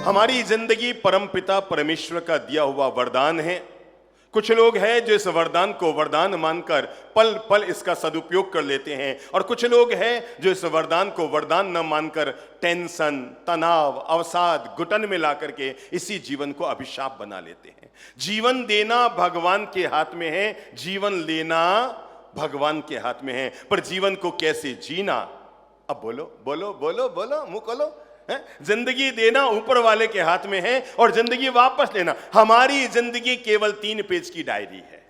हमारी जिंदगी परमपिता परमेश्वर का दिया हुआ वरदान है। कुछ लोग हैं जो इस वरदान को वरदान मानकर पल पल इसका सदुपयोग कर लेते हैं, और कुछ लोग हैं जो इस वरदान को वरदान न मानकर टेंशन, तनाव, अवसाद, घुटन में ला करके इसी जीवन को अभिशाप बना लेते हैं। जीवन देना भगवान के हाथ में है, जीवन लेना भगवान के हाथ में है, पर जीवन को कैसे जीना, अब बोलो बोलो बोलो बोलो, मुंह खोलो। जिंदगी देना ऊपर वाले के हाथ में है और जिंदगी वापस लेना। हमारी जिंदगी केवल 3 पेज की डायरी है।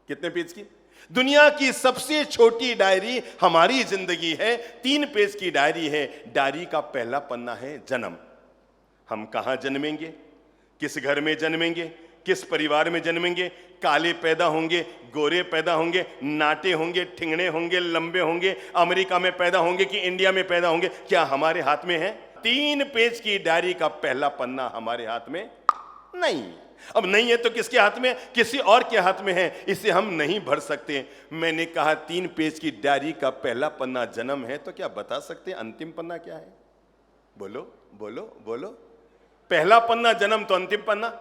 कितने पेज की? दुनिया की सबसे छोटी डायरी हमारी जिंदगी है, 3 पेज की डायरी है। डायरी का पहला पन्ना है जन्म। हम कहां जन्मेंगे, किस घर में जन्मेंगे, किस परिवार में जन्मेंगे, काले पैदा होंगे, गोरे पैदा होंगे, नाटे होंगे, ठिंगणे होंगे, लंबे होंगे, अमेरिका में पैदा होंगे कि इंडिया में पैदा होंगे, क्या हमारे हाथ में है? 3 पेज की डायरी का पहला पन्ना हमारे हाथ में नहीं। अब नहीं है तो किसके हाथ में? किसी और के हाथ में है, इसे हम नहीं भर सकते। मैंने कहा 3 पेज की डायरी का पहला पन्ना जन्म है, तो क्या बता सकते अंतिम पन्ना क्या है? बोलो बोलो बोलो। पहला पन्ना जन्म, तो अंतिम पन्ना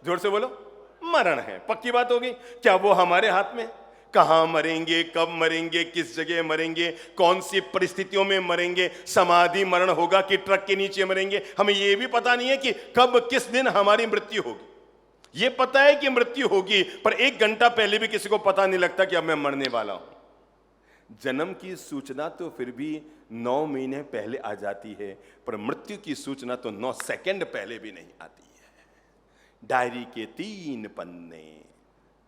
जोर से बोलो मरण है। पक्की बात हो गई। क्या वो हमारे हाथ में? कहां मरेंगे, कब मरेंगे, किस जगह मरेंगे, कौन सी परिस्थितियों में मरेंगे, समाधि मरण होगा कि ट्रक के नीचे मरेंगे, हमें यह भी पता नहीं है कि कब किस दिन हमारी मृत्यु होगी। यह पता है कि मृत्यु होगी, पर 1 घंटा पहले भी किसी को पता नहीं लगता कि अब मैं मरने वाला हूं। जन्म की सूचना तो फिर भी 9 महीने पहले आ जाती है, पर मृत्यु की सूचना तो 9 सेकंड पहले भी नहीं आती है। डायरी के 3 पन्ने,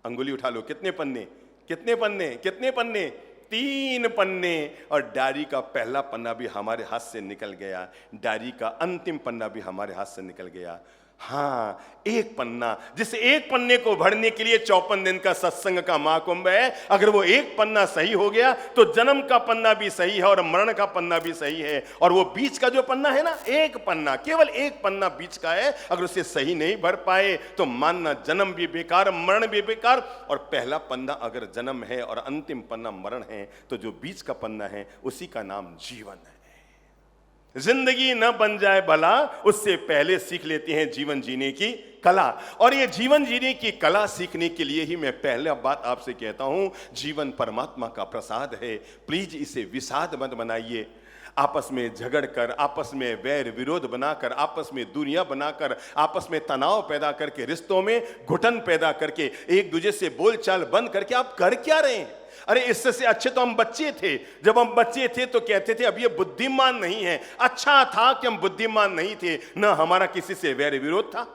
अंगुली उठा लो, कितने पन्ने, कितने पन्ने, कितने पन्ने? 3 पन्ने। और डायरी का पहला पन्ना भी हमारे हाथ से निकल गया, डायरी का अंतिम पन्ना भी हमारे हाथ से निकल गया। हाँ, 1 पन्ना, जिस 1 पन्ने को भरने के लिए 54 दिन का सत्संग का महाकुंभ है। अगर वो 1 पन्ना सही हो गया तो जन्म का पन्ना भी सही है और मरण का पन्ना भी सही है। और वो बीच का जो पन्ना है ना, 1 पन्ना, केवल 1 पन्ना बीच का है, अगर उसे सही नहीं भर पाए तो मानना जन्म भी बेकार, मरण भी बेकार। और पहला पन्ना अगर जन्म है और अंतिम पन्ना मरण है, तो जो बीच का पन्ना है उसी का नाम जीवन है। जिंदगी न बन जाए भला, उससे पहले सीख लेते हैं जीवन जीने की कला। और ये जीवन जीने की कला सीखने के लिए ही मैं पहले बात आपसे कहता हूं, जीवन परमात्मा का प्रसाद है। प्लीज इसे विषाद मत बनाइए। आपस में झगड़ कर, आपस में वैर विरोध बनाकर, आपस में दूरियां बनाकर, आपस में तनाव पैदा करके, रिश्तों में घुटन पैदा करके, एक दूसरे से बोलचाल बंद करके आप कर क्या रहे हैं? अरे इससे अच्छे तो हम बच्चे थे। जब हम बच्चे थे तो कहते थे अब ये बुद्धिमान नहीं है। अच्छा था कि हम बुद्धिमान नहीं थे, न हमारा किसी से वैर विरोध था,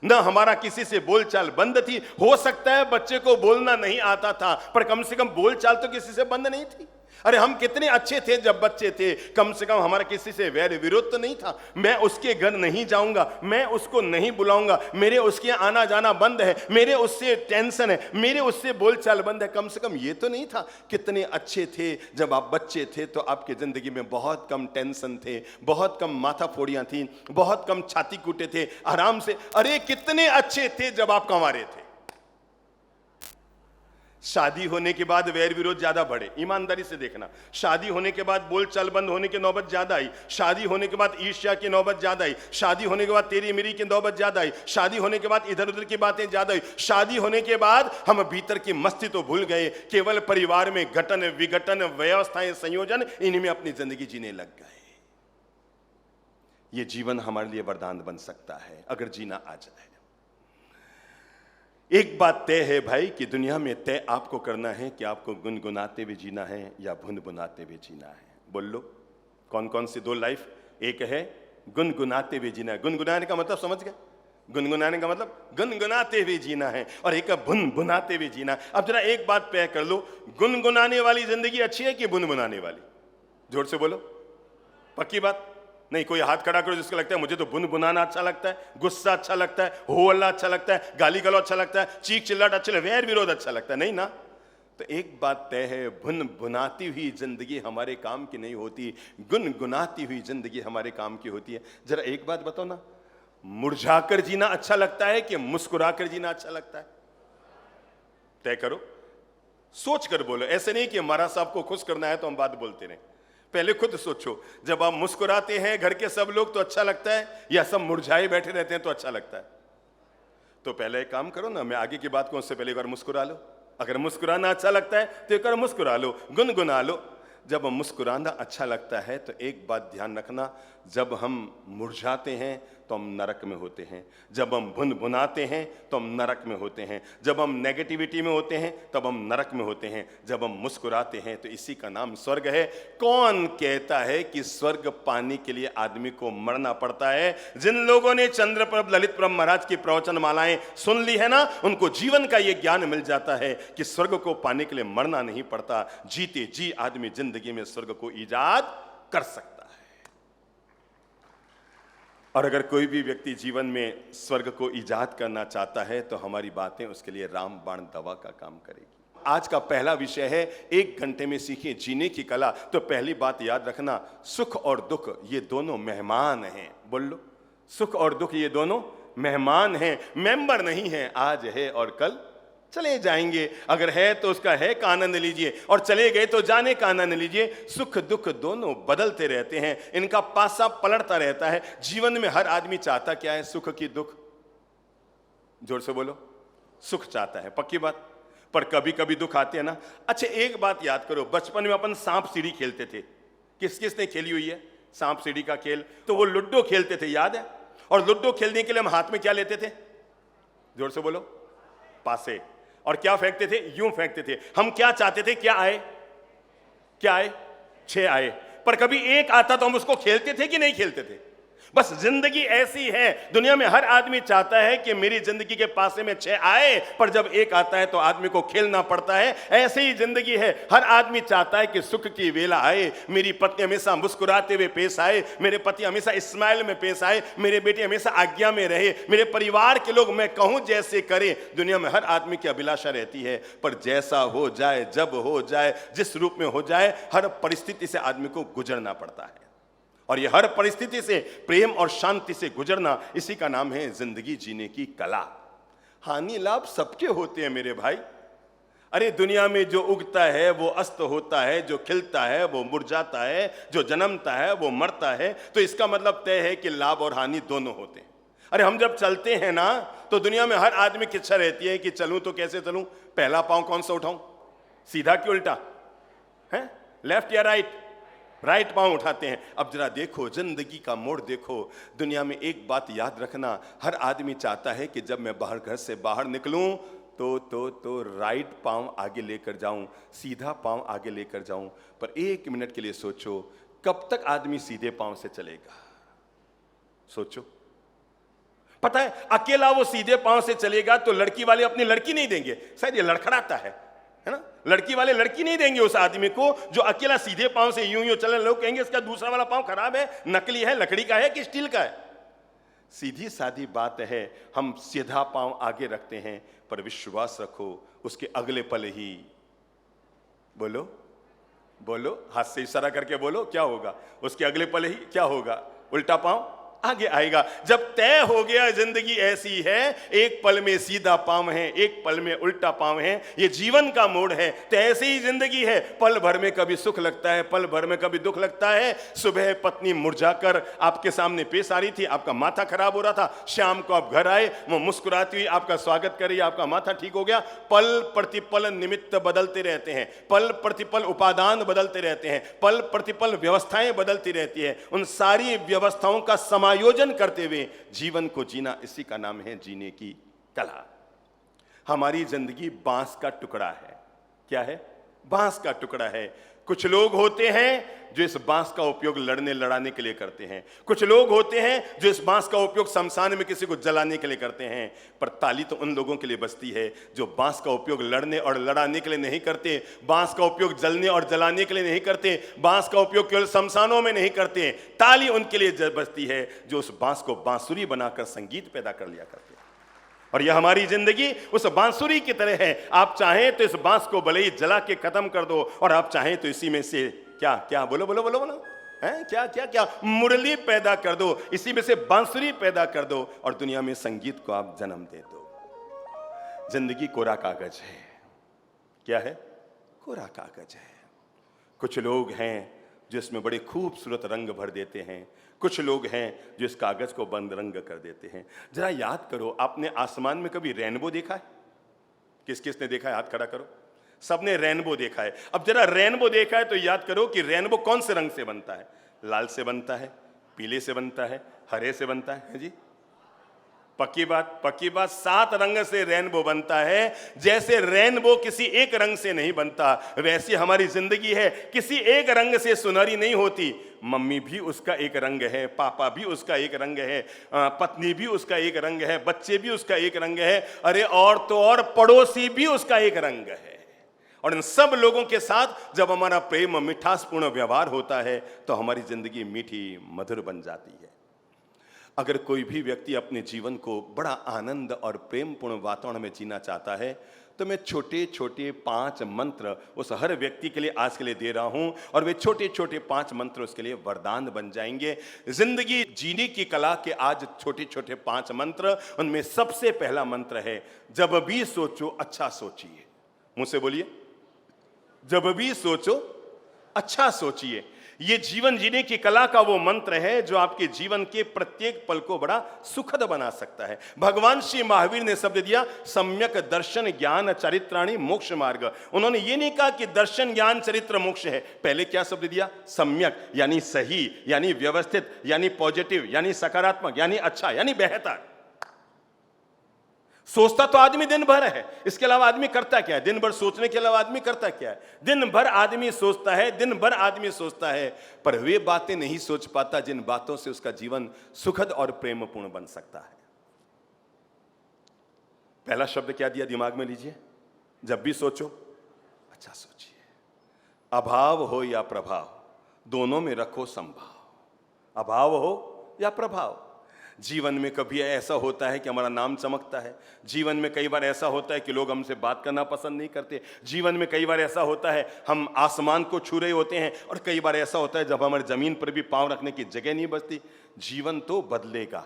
न हमारा किसी से बोलचाल बंद थी। हो सकता है बच्चे को बोलना नहीं आता था, पर कम से कम बोलचाल तो किसी से बंद नहीं थी। अरे हम कितने अच्छे थे जब बच्चे थे, कम से कम हमारा किसी से वैर विरोध तो नहीं था। मैं उसके घर नहीं जाऊंगा, मैं उसको नहीं बुलाऊंगा, मेरे उसके आना जाना बंद है, मेरे उससे टेंशन है, मेरे उससे बोलचाल बंद है। कम से कम ये तो नहीं था। कितने अच्छे थे जब आप बच्चे थे, तो आपकी जिंदगी में बहुत कम टेंशन थे, बहुत कम माथा फोड़ियां थी, बहुत कम छाती कूटे थे, आराम से। अरे कितने अच्छे थे जब आप कंवारे थे। शादी होने के बाद वैर विरोध ज्यादा बढ़े, ईमानदारी से देखना। शादी होने के बाद बोलचाल बंद होने की नौबत ज्यादा आई, शादी होने के बाद ईर्ष्या की नौबत ज्यादा आई, शादी होने के बाद तेरी मेरी की नौबत ज्यादा आई, शादी होने के बाद इधर उधर की बातें ज्यादा आई, शादी होने के बाद हम भीतर की मस्ती तो भूल गए, केवल परिवार में घटन विघटन, व्यवस्थाएं, संयोजन, इन्हीं में अपनी जिंदगी जीने लग गए। ये जीवन हमारे लिए वरदान बन सकता है अगर जीना आ जाए। एक बात तय है भाई कि दुनिया में तय आपको करना है कि आपको गुनगुनाते हुए जीना है या भुनभुनाते हुए जीना है। बोल लो कौन कौन सी 2 लाइफ? एक है गुनगुनाते हुए जीना है। गुनगुनाने का मतलब समझ गए? गुनगुनाने का मतलब गुनगुनाते हुए जीना है, और एक है भुनभुनाते हुए जीना। अब जरा एक बात तय कर लो, गुनगुनाने वाली जिंदगी अच्छी है कि भुनभुनाने वाली? जोर से बोलो, पक्की बात? नहीं, कोई हाथ खड़ा करो जिसको लगता है मुझे तो बुनबुनाना अच्छा लगता है, गुस्सा अच्छा लगता है, हो अल्लाह अच्छा लगता है, गाली गलौज अच्छा लगता है, चीख चिल्लाट अच्छा लगता है, वैर विरोध अच्छा लगता है। नहीं ना? तो एक बात तय है, भुनभुनाती हुई जिंदगी हमारे काम की नहीं होती, गुनगुनाती हुई जिंदगी हमारे काम की होती है। जरा एक बात बताओ ना, मुरझाकर जीना अच्छा लगता है कि मुस्कुराकर जीना अच्छा लगता है? तय करो, सोच कर बोलो। ऐसे नहीं कि महाराज साहब को खुश करना है तो हम बात बोलते रहे। पहले खुद सोचो, जब आप मुस्कुराते हैं घर के सब लोग तो अच्छा लगता है, या सब मुरझाए बैठे रहते हैं तो अच्छा लगता है? तो पहले एक काम करो ना, मैं आगे की बात कहूं उससे पहले एक बार मुस्कुरा लो। अगर मुस्कुराना अच्छा लगता है तो एक बार मुस्कुरा लो, गुनगुना लो। जब मुस्कुराना अच्छा लगता है तो एक बात ध्यान रखना, जब हम मुरझाते हैं तो हम नरक में होते हैं, जब हम भुनभुनाते हैं तो हम नरक में होते हैं, जब हम नेगेटिविटी में होते हैं तब हम नरक में होते हैं, जब हम मुस्कुराते हैं तो इसी का नाम स्वर्ग है। कौन कहता है कि स्वर्ग पाने के लिए आदमी को मरना पड़ता है? जिन लोगों ने चंद्रप्रभ ललित प्रभ महाराज की प्रवचन मालाएं सुन ली है ना, उनको जीवन का यह ज्ञान मिल जाता है कि स्वर्ग को पाने के लिए मरना नहीं पड़ता, जीते जी आदमी जिंदगी में स्वर्ग को ईजाद कर सकता है। और अगर कोई भी व्यक्ति जीवन में स्वर्ग को ईजाद करना चाहता है तो हमारी बातें उसके लिए रामबाण दवा का काम करेगी। आज का पहला विषय है 1 घंटे में सीखिए जीने की कला। तो पहली बात याद रखना, सुख और दुख ये दोनों मेहमान हैं। बोल लो, सुख और दुख ये दोनों मेहमान हैं, मेंबर नहीं हैं। आज है और कल चले जाएंगे। अगर है तो उसका है का आनंद लीजिए, और चले गए तो जाने का आनंद लीजिए। सुख दुख दोनों बदलते रहते हैं, इनका पासा पलटता रहता है। जीवन में हर आदमी चाहता क्या है? सुख की दुख? जोर से बोलो, सुख चाहता है, पक्की बात। पर कभी कभी दुख आते हैं ना। अच्छा एक बात याद करो, बचपन में अपन सांप सीढ़ी खेलते थे। किस किस ने खेली हुई है सांप सीढ़ी का खेल? तो वो लुड्डो खेलते थे, याद है? और लुड्डो खेलने के लिए हम हाथ में क्या लेते थे? जोर से बोलो, पासे। और क्या फेंकते थे? यूं फेंकते थे। हम क्या चाहते थे? क्या आए? क्या आए? 6 आए। पर कभी एक आता तो हम उसको खेलते थे कि नहीं खेलते थे? बस जिंदगी ऐसी है, दुनिया में हर आदमी चाहता है कि मेरी जिंदगी के पासे में 6 आए, पर जब एक आता है तो आदमी को खेलना पड़ता है। ऐसे ही जिंदगी है, हर आदमी चाहता है कि सुख की वेला आए, मेरी पत्नी हमेशा मुस्कुराते हुए पेश आए, मेरे पति हमेशा स्माइल में पेश आए, मेरे बेटे हमेशा आज्ञा में रहे, मेरे परिवार के लोग मैं कहूं जैसे करें। दुनिया में हर आदमी की अभिलाषा रहती है, पर जैसा हो जाए, जब हो जाए, जिस रूप में हो जाए, हर परिस्थिति से आदमी को गुजरना पड़ता है। और ये हर परिस्थिति से प्रेम और शांति से गुजरना, इसी का नाम है जिंदगी जीने की कला। हानि लाभ सबके होते हैं मेरे भाई। अरे दुनिया में जो उगता है वो अस्त होता है, जो खिलता है वो मुरझाता है, जो जन्मता है वो मरता है। तो इसका मतलब तय है कि लाभ और हानि दोनों होते हैं। अरे हम जब चलते हैं ना तो दुनिया में हर आदमी की इच्छा रहती है कि चलूं तो कैसे चलूं? पहला पांव कौन सा उठाऊं, सीधा कि उल्टा है? लेफ्ट या राइट? राइट पांव उठाते हैं। अब जरा देखो जिंदगी का मोड़ देखो। दुनिया में एक बात याद रखना, हर आदमी चाहता है कि जब मैं बाहर घर से बाहर निकलूं तो राइट पांव आगे लेकर जाऊं, सीधा पांव आगे लेकर जाऊं। पर 1 मिनट के लिए सोचो, कब तक आदमी सीधे पांव से चलेगा? सोचो। पता है अकेला वो सीधे पांव से चलेगा तो लड़की वाले अपनी लड़की नहीं देंगे। शायद ये लड़खड़ाता है ना? लड़की वाले लड़की नहीं देंगे उस आदमी को जो अकेला सीधे पांव से यूं यूं चले। लोग कहेंगे इसका दूसरा वाला पांव खराब है, नकली है, लकड़ी का है कि स्टील का है। सीधी सादी बात है, हम सीधा पांव आगे रखते हैं, पर विश्वास रखो उसके अगले पल ही, बोलो बोलो, हाथ से इशारा करके बोलो, क्या होगा? उसके अगले पल ही क्या होगा? उल्टा पांव आगे आएगा। जब तय हो गया जिंदगी ऐसी है, एक पल में सीधा पांव है, एक पल में उल्टा पांव है, ये जीवन का मोड़ है। तो ऐसी ही जिंदगी है, पल भर में कभी सुख लगता है, पल भर में कभी दुख लगता है। सुबह पत्नी मुरझाकर आपके सामने पेश आ रही थी, आपका माथा खराब हो रहा था। शाम को आप घर आए, वो मुस्कुराती हुई आपका स्वागत कर रही है, आपका माथा ठीक हो गया। पल प्रतिपल निमित्त बदलते रहते हैं, पल प्रतिपल उपादान बदलते रहते हैं, पल प्रतिपल व्यवस्थाएं बदलती रहती है। उन सारी व्यवस्थाओं का समायोजन करते हुए जीवन को जीना, इसी का नाम है जीने की कला। हमारी जिंदगी बांस का टुकड़ा है। क्या है? बांस का टुकड़ा है। कुछ लोग होते हैं जो इस बांस का उपयोग लड़ने लड़ाने के लिए करते हैं, कुछ लोग होते हैं जो इस बांस का उपयोग शमशान में किसी को जलाने के लिए करते हैं। पर ताली तो उन लोगों के लिए बजती है जो बांस का उपयोग लड़ने और लड़ाने के लिए नहीं करते, बांस का उपयोग जलने और जलाने के लिए नहीं करते, बांस का उपयोग केवल शमशानों में नहीं करते। ताली उनके लिए बजती है जो उस बांस को बांसुरी बनाकर संगीत पैदा कर लिया करते हैं। और यह हमारी जिंदगी उस बांसुरी की तरह है। आप चाहें तो इस बांस को भले ही जला के खत्म कर दो, और आप चाहें तो इसी में से क्या क्या, बोलो बोलो बोलो बोलो, हैं? क्या क्या क्या मुरली पैदा कर दो, इसी में से बांसुरी पैदा कर दो, और दुनिया में संगीत को आप जन्म दे दो। जिंदगी कोरा कागज है। क्या है? कोरा कागज है। कुछ लोग हैं जो इसमें बड़े खूबसूरत रंग भर देते हैं, कुछ लोग हैं जो इस कागज को बंद रंग कर देते हैं। जरा याद करो, आपने आसमान में कभी रेनबो देखा है? किस किस ने देखा है? हाथ खड़ा करो। सबने रेनबो देखा है। अब जरा रेनबो देखा है तो याद करो कि रेनबो कौन से रंग से बनता है? लाल से बनता है, पीले से बनता है, हरे से बनता है जी। पक्की बात, 7 रंग से रेनबो बनता है। जैसे रेनबो किसी एक रंग से नहीं बनता, वैसी हमारी जिंदगी है, किसी एक रंग से सुनहरी नहीं होती। मम्मी भी उसका एक रंग है, पापा भी उसका एक रंग है, पत्नी भी उसका एक रंग है, बच्चे भी उसका एक रंग है, अरे और तो और पड़ोसी भी उसका एक रंग है। और इन सब लोगों के साथ जब हमारा प्रेम मिठासपूर्ण व्यवहार होता है तो हमारी जिंदगी मीठी मधुर बन जाती है। अगर कोई भी व्यक्ति अपने जीवन को बड़ा आनंद और प्रेमपूर्ण वातावरण में जीना चाहता है तो मैं छोटे छोटे 5 मंत्र उस हर व्यक्ति के लिए आज के लिए दे रहा हूं, और वे छोटे छोटे 5 मंत्र उसके लिए वरदान बन जाएंगे। जिंदगी जीने की कला के आज छोटे छोटे 5 मंत्र, उनमें सबसे पहला मंत्र है, जब भी सोचो अच्छा सोचिए। मुझसे बोलिए, जब भी सोचो अच्छा सोचिए। ये जीवन जीने की कला का वो मंत्र है जो आपके जीवन के प्रत्येक पल को बड़ा सुखद बना सकता है। भगवान श्री महावीर ने शब्द दिया, सम्यक दर्शन ज्ञान चरित्राणि मोक्ष मार्ग। उन्होंने ये नहीं कहा कि दर्शन ज्ञान चरित्र मोक्ष है, पहले क्या शब्द दिया? सम्यक, यानी सही, यानी व्यवस्थित, यानी पॉजिटिव, यानी सकारात्मक, यानी अच्छा, यानी बेहतर। सोचता तो आदमी दिन भर है, इसके अलावा आदमी करता क्या है? दिन भर सोचने के अलावा आदमी करता क्या है? दिन भर आदमी सोचता है, दिन भर आदमी सोचता है, पर वे बातें नहीं सोच पाता जिन बातों से उसका जीवन सुखद और प्रेमपूर्ण बन सकता है। पहला शब्द क्या दिया? दिमाग में लीजिए, जब भी सोचो अच्छा सोचिए। अभाव हो या प्रभाव, दोनों में रखो संभाव। अभाव हो या प्रभाव। जीवन में कभी ऐसा होता है कि हमारा नाम चमकता है, जीवन में कई बार ऐसा होता है कि लोग हमसे बात करना पसंद नहीं करते, जीवन में कई बार ऐसा होता है हम आसमान को छू रहे होते हैं, और कई बार ऐसा होता है जब हमारे जमीन पर भी पांव रखने की जगह नहीं बचती। जीवन तो बदलेगा,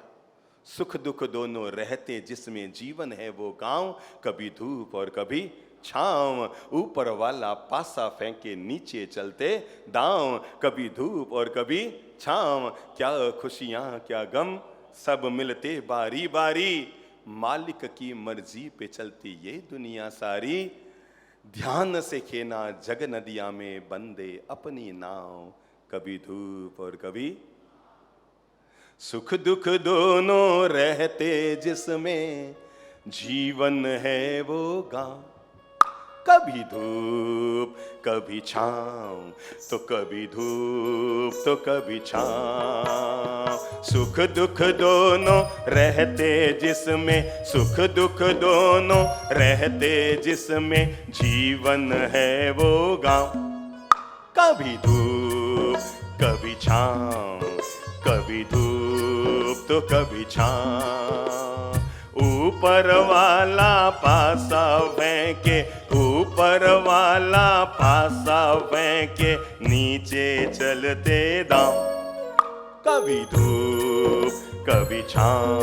सुख दुख दोनों रहते जिसमें जीवन है वो गांव, कभी धूप और कभी छांव, ऊपर वाला पासा फेंके नीचे चलते दांव, कभी धूप और कभी छांव, क्या खुशियां क्या गम सब मिलते बारी बारी, मालिक की मर्जी पे चलती ये दुनिया सारी, ध्यान से खेना जग नदिया में बंदे अपनी नाव, कभी धूप और कभी सुख दुख दोनों रहते जिसमें जीवन है वो गांव, कभी धूप कभी छांव, तो कभी धूप तो कभी छांव, सुख दुख दोनों रहते जिसमें, सुख दुख दोनों रहते जिसमें जीवन है वो गांव, कभी धूप कभी छांव, कभी धूप तो कभी छांव, ऊपर वाला पासा फेंके, ऊपर वाला पासा फेंके नीचे चलते दांव, कभी धूप कभी छांव,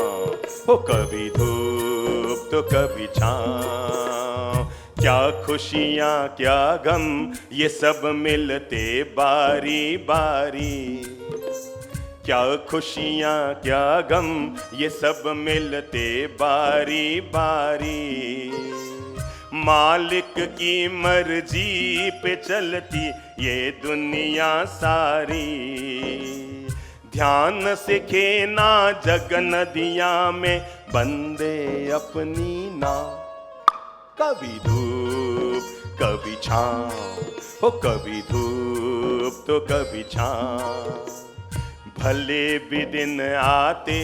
हो कभी धूप तो कभी छांव, क्या खुशियां क्या गम ये सब मिलते बारी बारी, क्या खुशियां क्या गम ये सब मिलते बारी बारी, मालिक की मर्जी पे चलती ये दुनिया सारी, ध्यान से खेना जग नदिया में बंदे अपनी नाव, कभी धूप कभी छांव, हो कभी धूप तो कभी छांव, भले भी दिन आते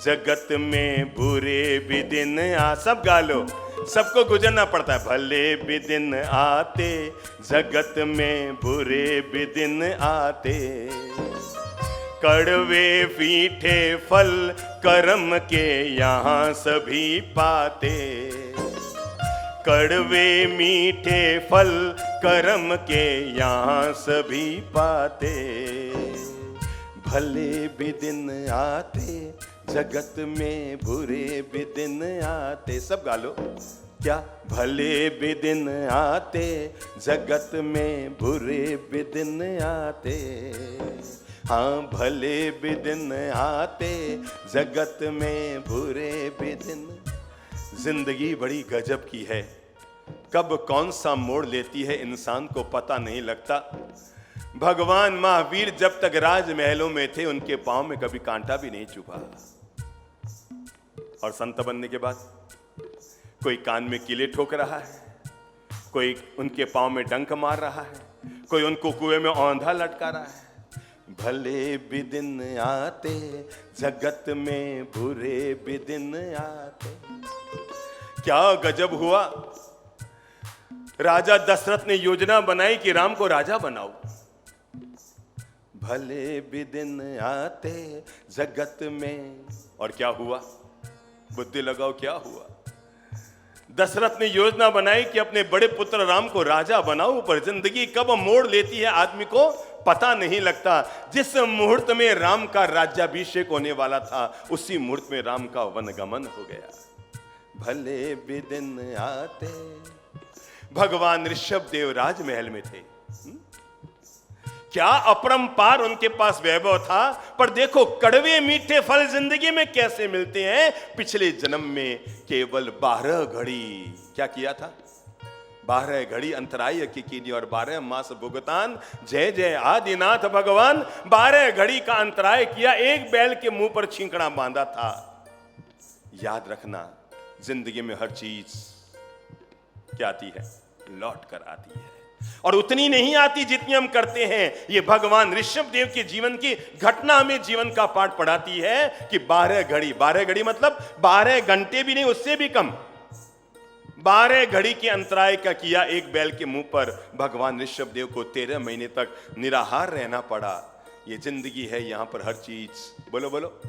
जगत में बुरे भी दिन आ, सब गा लो, सबको गुजरना पड़ता है। भले भी दिन आते जगत में बुरे भी दिन आते, कड़वे मीठे फल कर्म के यहाँ सभी पाते, कड़वे मीठे फल कर्म के यहाँ सभी पाते, भले भी दिन आते जगत में बुरे भी दिन आते, सब गा लो, क्या भले भी दिन आते जगत में, बुरे भी दिन आते। हाँ भले भी दिन आते जगत में, बुरे भी दिन। जिंदगी बड़ी गजब की है, कब कौन सा मोड़ लेती है इंसान को पता नहीं लगता। भगवान महावीर जब तक राजमहलों में थे उनके पांव में कभी कांटा भी नहीं चुभा, और संत बनने के बाद कोई कान में कीले ठोक रहा है, कोई उनके पांव में डंक मार रहा है, कोई उनको कुएं में औंधा लटका रहा है। भले भी दिन आते जगत में, बुरे भी दिन आते। क्या गजब हुआ, राजा दशरथ ने योजना बनाई कि राम को राजा बनाओ। भले भी दिन आते जगत में, और क्या हुआ, बुद्धि लगाओ क्या हुआ। दशरथ ने योजना बनाई कि अपने बड़े पुत्र राम को राजा बनाओ, पर जिंदगी कब मोड़ लेती है आदमी को पता नहीं लगता। जिस मुहूर्त में राम का राज्याभिषेक होने वाला था, उसी मुहूर्त में राम का वनगमन हो गया। भले भी दिन आते। भगवान ऋषभ देव राजमहल में थे, क्या अपरंपार उनके पास वैभव था, पर देखो कड़वे मीठे फल जिंदगी में कैसे मिलते हैं। पिछले जन्म में केवल 12 घड़ी क्या किया था, 12 घड़ी अंतराय की कीनी और 12 मास भुगतान। जय जय आदिनाथ भगवान। 12 घड़ी का अंतराय किया, एक बैल के मुंह पर छींकड़ा बांधा था। याद रखना, जिंदगी में हर चीज क्या आती है, लौट कर आती है, और उतनी नहीं आती जितनी हम करते हैं। ये भगवान ऋषभ देव के जीवन की घटना हमें जीवन का पाठ पढ़ाती है कि 12 घड़ी, 12 घड़ी मतलब 12 घंटे भी नहीं, उससे भी कम। 12 घड़ी के अंतराय का किया, एक बैल के मुंह पर भगवान ऋषभ देव को 13 महीने तक निराहार रहना पड़ा। ये जिंदगी है, यहां पर हर चीज बोलो बोलो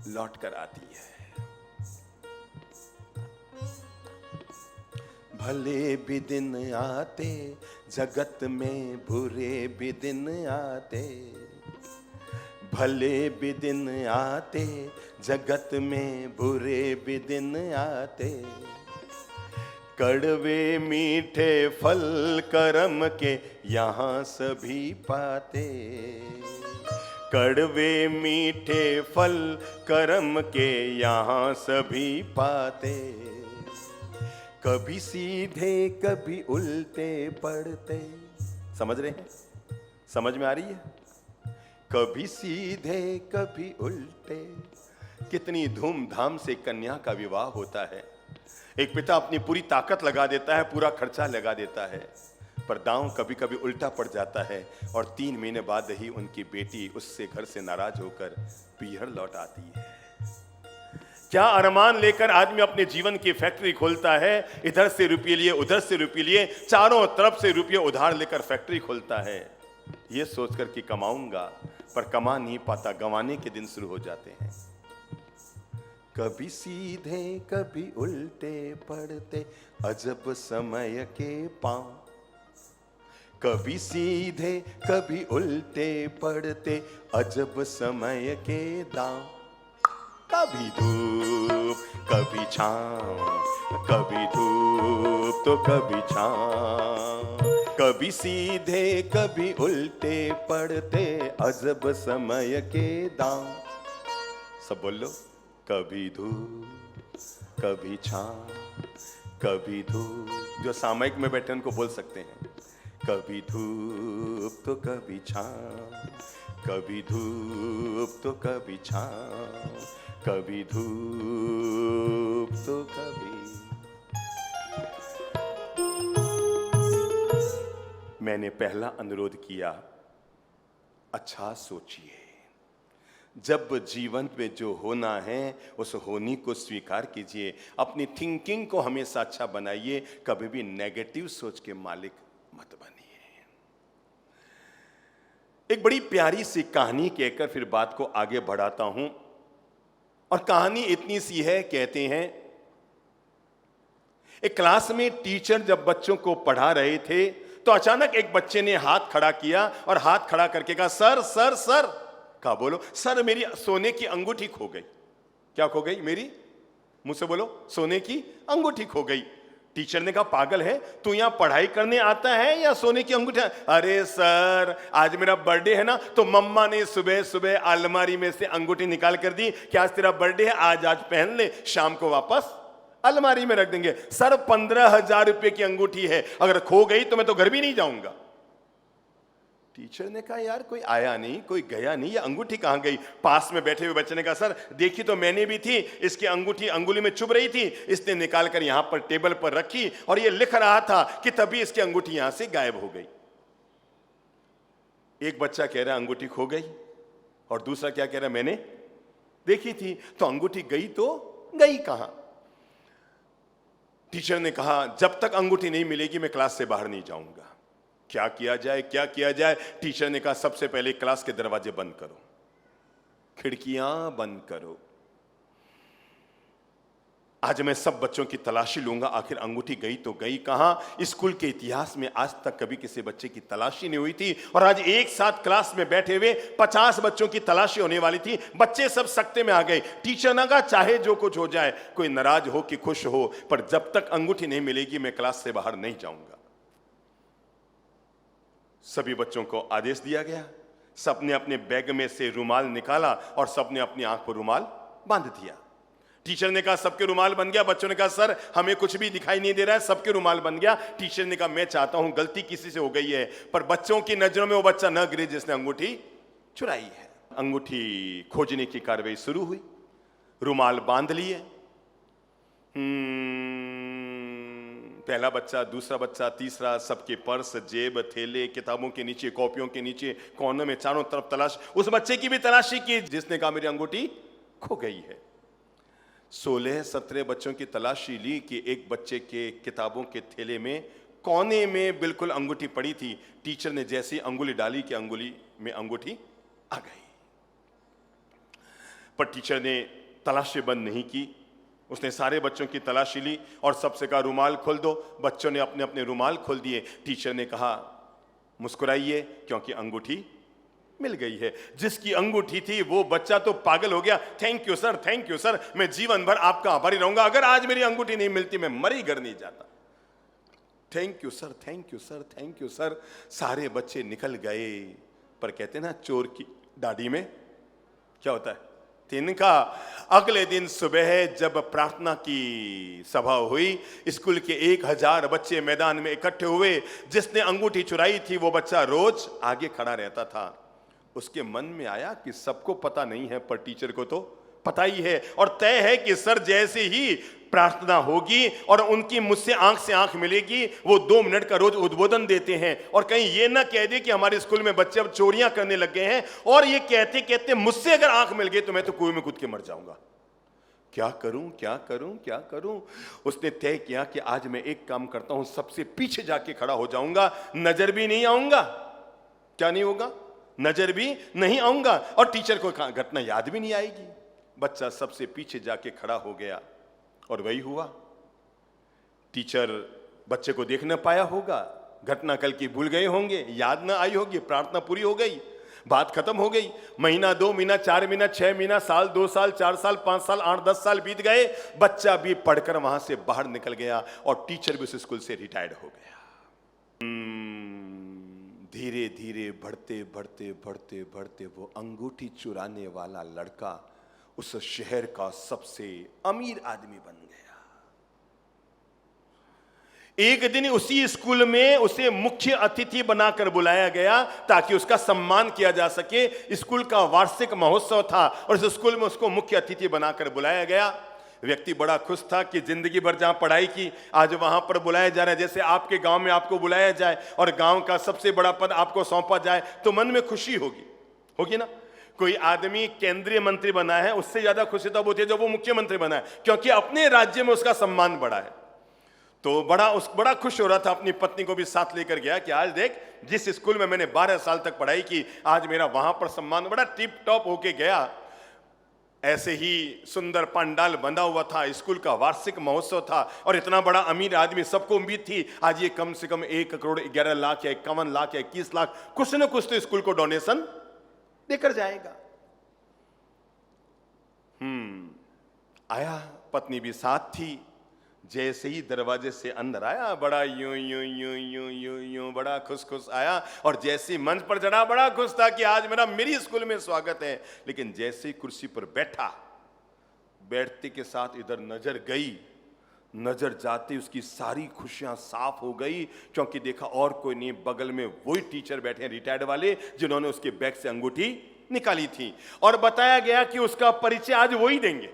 लौट कर आती है। भले भी दिन आते जगत में, बुरे भी दिन आते। भले भी दिन आते जगत में, बुरे भी दिन आते। कड़वे मीठे फल कर्म के यहाँ सभी पाते। कड़वे मीठे फल कर्म के यहाँ सभी पाते। कभी सीधे कभी उल्टे पड़ते। समझ रहे हैं, समझ में आ रही है। कभी सीधे कभी उल्टे। कितनी धूमधाम से कन्या का विवाह होता है। एक पिता अपनी पूरी ताकत लगा देता है, पूरा खर्चा लगा देता है, पर दांव कभी कभी उल्टा पड़ जाता है, और 3 महीने बाद ही उनकी बेटी उससे घर से नाराज होकर पीहर लौट आती है। क्या अरमान लेकर आदमी अपने जीवन की फैक्ट्री खोलता है, इधर से रुपये लिए उधर से रुपये लिए, चारों तरफ से रुपये उधार लेकर फैक्ट्री खोलता है, ये सोचकर कि कमाऊंगा, पर कमा नहीं पाता, गंवाने के दिन शुरू हो जाते हैं। कभी सीधे कभी उल्टे पड़ते अजब समय के पांव। कभी सीधे कभी उल्टे पड़ते अजब समय के दांव। कभी धूप कभी छांव, कभी धूप तो कभी छांव। कभी सीधे कभी उल्टे पड़ते अजब समय के दांव। सब बोल लो, कभी धूप कभी छांव, कभी धूप। जो सामयिक में बैठे उनको बोल सकते हैं, कभी धूप तो कभी छांव, कभी धूप तो कभी छांव, कभी धूप तो कभी। मैंने पहला अनुरोध किया, अच्छा सोचिए। जब जीवन में जो होना है उस होनी को स्वीकार कीजिए। अपनी थिंकिंग को हमेशा अच्छा बनाइए, कभी भी नेगेटिव सोच के मालिक मत बनिए। एक बड़ी प्यारी सी कहानी कहकर फिर बात को आगे बढ़ाता हूं, और कहानी इतनी सी है। कहते हैं एक क्लास में टीचर जब बच्चों को पढ़ा रहे थे तो अचानक एक बच्चे ने हाथ खड़ा किया और हाथ खड़ा करके कहा, सर सर सर। कहा, बोलो। सर, मेरी सोने की अंगूठी खो गई। क्या खो गई? मेरी, मुझसे बोलो, सोने की अंगूठी खो गई। टीचर ने कहा पागल है तू, यहां पढ़ाई करने आता है या सोने की अंगूठियां? अरे सर आज मेरा बर्थडे है ना, तो मम्मा ने सुबह सुबह अलमारी में से अंगूठी निकाल कर दी कि आज तेरा बर्थडे है, आज आज पहन ले, शाम को वापस अलमारी में रख देंगे। सर 15,000 रुपए की अंगूठी है, अगर खो गई तो मैं तो घर भी नहीं जाऊंगा। टीचर ने कहा यार कोई आया नहीं, कोई गया नहीं, ये अंगूठी कहां गई? पास में बैठे हुए बच्चे ने कहा सर देखी तो मैंने भी थी, इसकी अंगूठी अंगुली में चुभ रही थी, इसने निकाल कर यहां पर टेबल पर रखी और ये लिख रहा था कि तभी इसकी अंगूठी यहां से गायब हो गई। एक बच्चा कह रहा अंगूठी खो गई और दूसरा क्या कह रहा मैंने देखी थी। तो अंगूठी गई तो गई कहां? टीचर ने कहा जब तक अंगूठी नहीं मिलेगी मैं क्लास से बाहर नहीं जाऊंगा। क्या किया जाए, क्या किया जाए? टीचर ने कहा सबसे पहले क्लास के दरवाजे बंद करो, खिड़कियां बंद करो, आज मैं सब बच्चों की तलाशी लूंगा, आखिर अंगूठी गई तो गई कहां। स्कूल के इतिहास में आज तक कभी किसी बच्चे की तलाशी नहीं हुई थी और आज एक साथ क्लास में बैठे हुए 50 बच्चों की तलाशी होने वाली थी। बच्चे सब सकते में आ गए। टीचर ने कहा चाहे जो कुछ हो जाए, कोई नाराज हो कि खुश हो, पर जब तक अंगूठी नहीं मिलेगी मैं क्लास से बाहर नहीं जाऊंगा। सभी बच्चों को आदेश दिया गया, सबने अपने बैग में से रुमाल निकाला और सबने अपनी आंख पर रुमाल बांध दिया। टीचर ने कहा सबके रुमाल बन गया। बच्चों ने कहा सर हमें कुछ भी दिखाई नहीं दे रहा है, सबके रुमाल बन गया। टीचर ने कहा मैं चाहता हूं गलती किसी से हो गई है, पर बच्चों की नजरों में वो बच्चा न गिरे जिसने अंगूठी चुराई है। अंगूठी खोजने की कार्रवाई शुरू हुई, रुमाल बांध लिए। पहला बच्चा, दूसरा बच्चा, तीसरा, सबके पर्स, जेब, थैले, किताबों के नीचे, कॉपियों के नीचे, कोनों में चारों तरफ तलाश। उस बच्चे की भी तलाशी की जिसने कहा मेरी अंगूठी खो गई है। 16-17 बच्चों की तलाशी ली कि एक बच्चे के किताबों के थैले में कोने में बिल्कुल अंगूठी पड़ी थी। टीचर ने जैसी अंगुली डाली कि अंगुली में अंगूठी आ गई, पर टीचर ने तलाशी बंद नहीं की। उसने सारे बच्चों की तलाशी ली और सबसे कहा रुमाल खोल दो। बच्चों ने अपने अपने रुमाल खोल दिए। टीचर ने कहा मुस्कुराइए क्योंकि अंगूठी मिल गई है। जिसकी अंगूठी थी वो बच्चा तो पागल हो गया। Thank you sir, thank you sir, मैं जीवन भर आपका आभारी रहूंगा, अगर आज मेरी अंगूठी नहीं मिलती मैं मरी घर नहीं जाता। Thank you sir, thank you sir, thank you sir. सारे बच्चे निकल गए, पर कहते ना चोर की दाढ़ी में क्या होता है, तिनका। अगले दिन सुबह जब प्रार्थना की सभा हुई, स्कूल के 1000 बच्चे मैदान में इकट्ठे हुए। जिसने अंगूठी चुराई थी वो बच्चा रोज आगे खड़ा रहता था। उसके मन में आया कि सबको पता नहीं है पर टीचर को तो पता ही है, और तय है कि सर जैसे ही प्रार्थना होगी और उनकी मुझसे आंख से आंख मिलेगी, वो 2 मिनट का रोज उद्बोधन देते हैं। और कहीं ये ना कह दे कि हमारे स्कूल में बच्चे अब चोरियां करने लग गए हैं, और ये कहते कहते मुझसे अगर आंख मिल गई तो मैं तो कुएं में कूद के मर जाऊंगा। क्या करूं, क्या करूं, क्या करूं? उसने तय किया कि आज मैं एक काम करता हूं, सबसे पीछे जाके खड़ा हो जाऊंगा, नजर भी नहीं आऊंगा। क्या नहीं होगा? नजर भी नहीं आऊंगा, और टीचर को घटना याद भी नहीं आएगी। बच्चा सबसे पीछे जाके खड़ा हो गया और वही हुआ। टीचर बच्चे को देख न पाया होगा, घटना कल की भूल गए होंगे, याद ना आई होगी, प्रार्थना पूरी हो गई, बात खत्म हो गई। महीना, 2 महीना, 4 महीना, 6 महीना, साल, 2 साल, 4 साल, 5 साल, 8-10 साल बीत गए। बच्चा भी पढ़कर वहां से बाहर निकल गया और टीचर भी उस स्कूल से रिटायर्ड हो गया। धीरे धीरे बढ़ते बढ़ते बढ़ते बढ़ते वो अंगूठी चुराने वाला लड़का उस शहर का सबसे अमीर आदमी बन गया। एक दिन उसी स्कूल में उसे मुख्य अतिथि बनाकर बुलाया गया ताकि उसका सम्मान किया जा सके। स्कूल का वार्षिक महोत्सव था और इस स्कूल में उसको मुख्य अतिथि बनाकर बुलाया गया। व्यक्ति बड़ा खुश था कि जिंदगी भर जहां पढ़ाई की आज वहां पर बुलाया जा रहा है। जैसे आपके गांव में आपको बुलाया जाए और गांव का सबसे बड़ा पद आपको सौंपा जाए तो मन में खुशी होगी ना। कोई आदमी केंद्रीय मंत्री बना है, उससे ज्यादा खुशी तब होती है जब वो मुख्यमंत्री बना है, क्योंकि अपने राज्य में उसका सम्मान बढ़ा है। तो बड़ा खुश हो रहा था। अपनी पत्नी को भी साथ लेकर गया कि आज देख, जिस स्कूल में मैंने 12 साल तक पढ़ाई की, आज मेरा वहां पर सम्मान बड़ा टिप टॉप होके गया। ऐसे ही सुंदर पंडाल बंधा हुआ था, स्कूल का वार्षिक महोत्सव था और इतना बड़ा अमीर आदमी, सबको उम्मीद थी आज ये कम से कम 1 करोड़ 11 लाख या 51 लाख या 21 लाख कुछ न कुछ तो स्कूल को डोनेशन देकर जाएगा। आया, पत्नी भी साथ थी। जैसे ही दरवाजे से अंदर आया, बड़ा यूं यूं यूं यूं यूं यूं बड़ा खुश खुश आया, और जैसे ही मंच पर चढ़ा बड़ा खुश था कि आज मेरी स्कूल में स्वागत है। लेकिन जैसे ही कुर्सी पर बैठा, बैठते के साथ इधर नजर गई, नजर जाते उसकी सारी खुशियां साफ हो गई, क्योंकि देखा और कोई नहीं, बगल में वही टीचर बैठे हैं रिटायर्ड वाले, जिन्होंने उसके बैग से अंगूठी निकाली थी, और बताया गया कि उसका परिचय आज वही देंगे।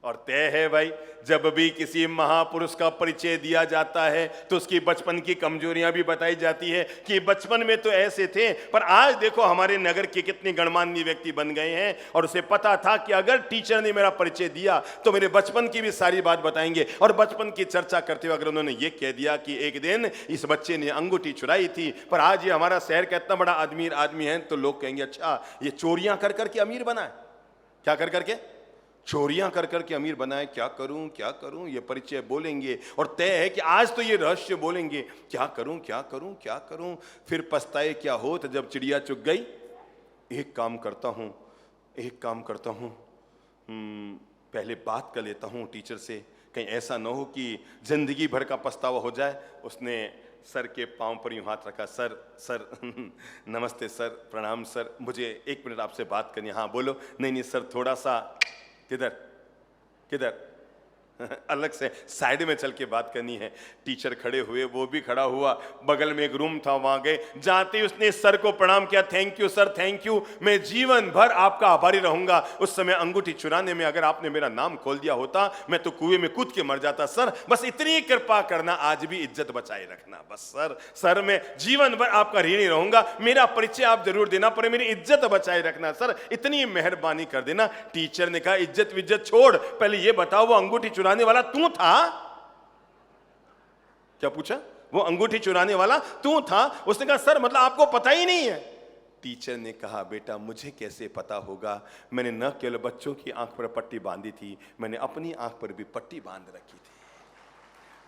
और तय है भाई, जब भी किसी महापुरुष का परिचय दिया जाता है तो उसकी बचपन की कमजोरियां भी बताई जाती है कि बचपन में तो ऐसे थे, पर आज देखो हमारे नगर के कितने गणमान्य व्यक्ति बन गए हैं, और उसे पता था कि अगर टीचर ने मेरा परिचय दिया तो मेरे बचपन की भी सारी बात बताएंगे। और बचपन की चर्चा करते हुए अगर उन्होंने ये कह दिया कि एक दिन इस बच्चे ने अंगूठी चुराई थी, पर आज ये हमारा शहर का इतना बड़ा अमीर आदमी है, तो लोग कहेंगे अच्छा ये चोरियां कर करके अमीर बना है। क्या कर करके? चोरियां कर करके अमीर बनाए। क्या करूं, ये परिचय बोलेंगे, और तय है कि आज तो ये रहस्य बोलेंगे। क्या करूं, फिर पछताए क्या हो तो जब चिड़िया चुग गई। एक काम करता हूं, पहले बात कर लेता हूं टीचर से, कहीं ऐसा ना हो कि जिंदगी भर का पछतावा हो जाए। उसने सर के पांव पर यूं हाथ रखा, सर नमस्ते सर, प्रणाम सर, मुझे 1 मिनट आपसे बात करनी है। हाँ बोलो। नहीं सर, थोड़ा सा किधर अलग से साइड में चल के बात करनी है। टीचर खड़े हुए, वो भी खड़ा हुआ, बगल में एक रूम था, वहां गए, जाते ही उसने सर को प्रणाम किया। Thank you sir, thank you, मैं जीवन भर आपका आभारी रहूंगा। उस समय अंगूठी चुराने में अगर आपने मेरा नाम खोल दिया होता मैं तो कुएं में कूद के मर जाता। सर बस इतनी कृपा करना, आज भी इज्जत बचाए रखना। बस सर मैं जीवन भर आपका ऋणी रहूंगा, मेरा परिचय आप जरूर देना, पर मेरी इज्जत बचाए रखना सर, इतनी मेहरबानी कर देना। टीचर ने कहा इज्जत विज्जत छोड़, पहले ये बताओ वो अंगूठी चुराने वाला तू था? क्या पूछा? वो अंगूठी चुराने वाला तू था? उसने कहा सर मतलब आपको पता ही नहीं है। टीचर ने कहा बेटा मुझे कैसे पता होगा, मैंने न केवल बच्चों की आंख पर पट्टी बांधी थी, मैंने अपनी आंख पर भी पट्टी बांध रखी थी।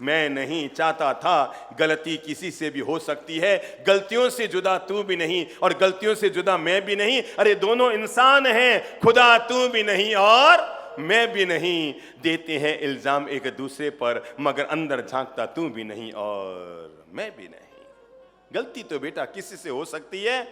मैं नहीं चाहता था, गलती किसी से भी हो सकती है, गलतियों से जुदा तू भी नहीं और गलतियों से जुदा मैं भी नहीं, अरे दोनों इंसान हैं, खुदा तू भी नहीं और मैं भी नहीं। देते हैं इल्जाम एक दूसरे पर, मगर अंदर झांकता तू भी नहीं और मैं भी नहीं। गलती तो बेटा किसी से हो सकती है।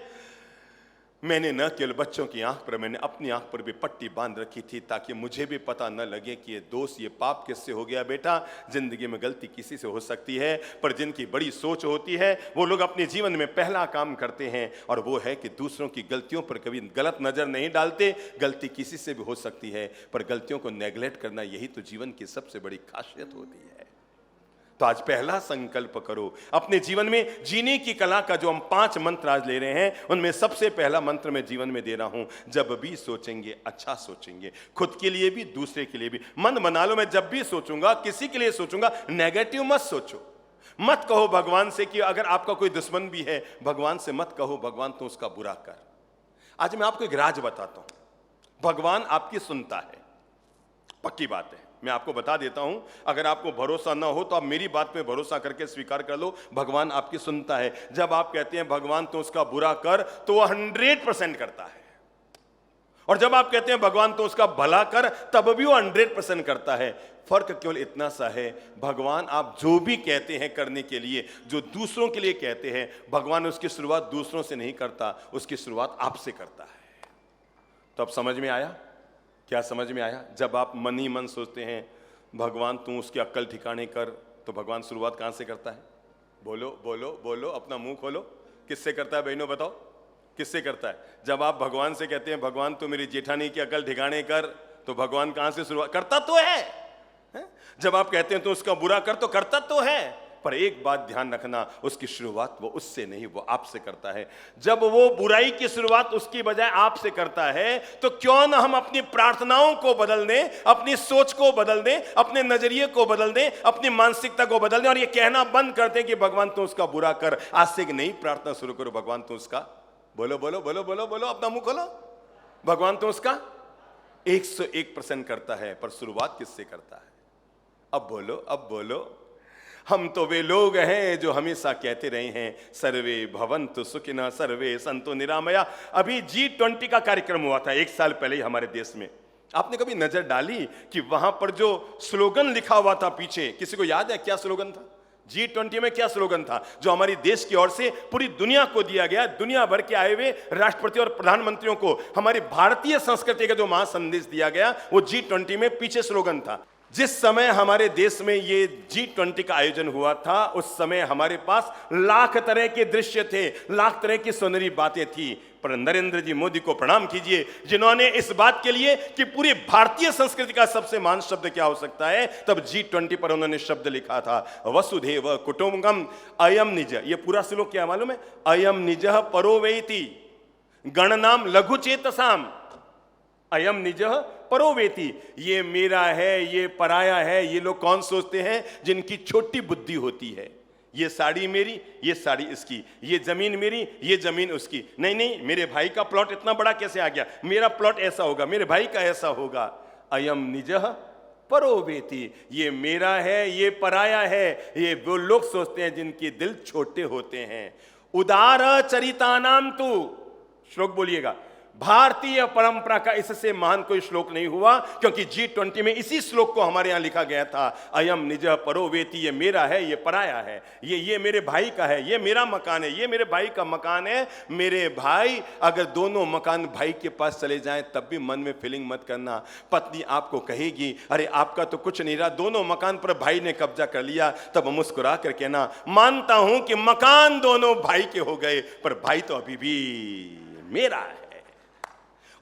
मैंने न केवल बच्चों की आंख पर, मैंने अपनी आंख पर भी पट्टी बांध रखी थी, ताकि मुझे भी पता न लगे कि ये दोष, ये पाप किससे हो गया। बेटा जिंदगी में गलती किसी से हो सकती है, पर जिनकी बड़ी सोच होती है वो लोग अपने जीवन में पहला काम करते हैं, और वो है कि दूसरों की गलतियों पर कभी गलत नजर नहीं डालते। गलती किसी से भी हो सकती है, पर गलतियों को नेग्लेक्ट करना, यही तो जीवन की सबसे बड़ी खासियत होती है। तो आज पहला संकल्प करो अपने जीवन में जीने की कला का। जो हम 5 मंत्र आज ले रहे हैं, उनमें सबसे पहला मंत्र मैं जीवन में दे रहा हूं, जब भी सोचेंगे अच्छा सोचेंगे, खुद के लिए भी दूसरे के लिए भी। मन बना लो, मैं जब भी सोचूंगा किसी के लिए सोचूंगा, नेगेटिव मत सोचो। मत कहो भगवान से कि अगर आपका कोई दुश्मन भी है, भगवान से मत कहो भगवान तो उसका बुरा कर। आज मैं आपको एक राज बताता हूं, भगवान आपकी सुनता है, पक्की बात है, मैं आपको बता देता हूं। अगर आपको भरोसा ना हो तो आप मेरी बात पे भरोसा करके स्वीकार कर लो, भगवान आपकी सुनता है। जब आप कहते हैं भगवान तो उसका बुरा कर, तो वो 100% करता है, और जब आप कहते हैं भगवान तो उसका भला कर, तब भी वो 100% करता है। फर्क केवल इतना सा है, भगवान आप जो भी कहते हैं करने के लिए, जो दूसरों के लिए कहते हैं, भगवान उसकी शुरुआत दूसरों से नहीं करता, उसकी शुरुआत आपसे करता है। तो अब समझ में आया? क्या समझ में आया? जब आप मन ही मन सोचते हैं भगवान तू उसकी अक्ल ठिकाने कर, तो भगवान शुरुआत कहां से करता है? बोलो बोलो बोलो, अपना मुंह खोलो। किससे करता है बहनों, बताओ किससे करता है? जब आप भगवान से कहते हैं भगवान तू मेरी जेठानी की अक्ल ठिकाने कर, तो भगवान कहां से शुरुआत करता? तो है। जब आप कहते हैं तो उसका बुरा कर, तो करता तो है, पर एक बात ध्यान रखना, उसकी शुरुआत वो उससे नहीं, वो आपसे करता है। जब वो बुराई की शुरुआत उसकी बजाय आपसे करता है, तो क्यों ना हम अपनी प्रार्थनाओं को बदल दें, अपनी सोच को बदल दें, अपने नजरिए को बदल दें, अपनी मानसिकता को बदल दें, और ये कहना बंद कर दें कि भगवान तो उसका बुरा कर। आज से एक नई प्रार्थना शुरू करो, भगवान तो उसका, बोलो बोलो बोलो बोलो बोलो, अपना मुंह खोलो, भगवान तो उसका 101% करता है, पर शुरुआत किससे करता है? अब बोलो, अब बोलो। हम तो वे लोग हैं जो हमेशा कहते रहे हैं सर्वे भवन्तु सुखिनः सर्वे सन्तु निरामया। अभी G20 का कार्यक्रम हुआ था 1 साल पहले ही हमारे देश में, आपने कभी नजर डाली कि वहां पर जो स्लोगन लिखा हुआ था पीछे, किसी को याद है क्या स्लोगन था? G20 में क्या स्लोगन था जो हमारी देश की ओर से पूरी दुनिया को दिया गया? दुनिया भर के आए हुए राष्ट्रपति और प्रधानमंत्रियों को हमारी भारतीय संस्कृति का जो महासंदेश दिया गया, वो G20 में पीछे स्लोगन था। जिस समय हमारे देश में ये G20 का आयोजन हुआ था, उस समय हमारे पास लाख तरह के दृश्य थे, लाख तरह की सुनहरी बातें थी। पर नरेंद्र जी मोदी को प्रणाम कीजिए, जिन्होंने इस बात के लिए कि पूरी भारतीय संस्कृति का सबसे महान शब्द क्या हो सकता है, तब G20 पर उन्होंने शब्द लिखा था, वसुधैव कुटुंबकम अयम निज। ये पूरा श्लोक क्या मालूम है? अयम निजः परो वेति गणनाम लघु चेतसाम। अयम निजः परो वेति, ये मेरा है, ये पराया है। ये लोग कौन सोचते हैं? जिनकी छोटी बुद्धि होती है। ये साड़ी मेरी, ये साड़ी इसकी, ये जमीन मेरी, ये जमीन उसकी। नहीं नहीं, मेरे भाई का प्लॉट इतना बड़ा कैसे आ गया, मेरा प्लॉट ऐसा होगा, मेरे भाई का ऐसा होगा। अयम निजः परो वेति, ये मेरा है, ये पराया है। ये वो लोग सोचते हैं जिनके दिल छोटे होते हैं। उदार चरितानाम तु, श्लोक बोलिएगा, भारतीय परंपरा का इससे महान कोई श्लोक नहीं हुआ, क्योंकि G20 में इसी श्लोक को हमारे यहां लिखा गया था, अयम निजः परो वेति, ये मेरा है, ये पराया है, ये मेरे भाई का है, ये मेरा मकान है, ये मेरे भाई का मकान है। मेरे भाई, अगर दोनों मकान भाई के पास चले जाएं तब भी मन में फीलिंग मत करना। पत्नी आपको कहेगी, अरे आपका तो कुछ नहीं रहा, दोनों मकान पर भाई ने कब्जा कर लिया, तब मुस्कुरा कर कहना, मानता हूं कि मकान दोनों भाई के हो गए, पर भाई तो अभी भी मेरा है।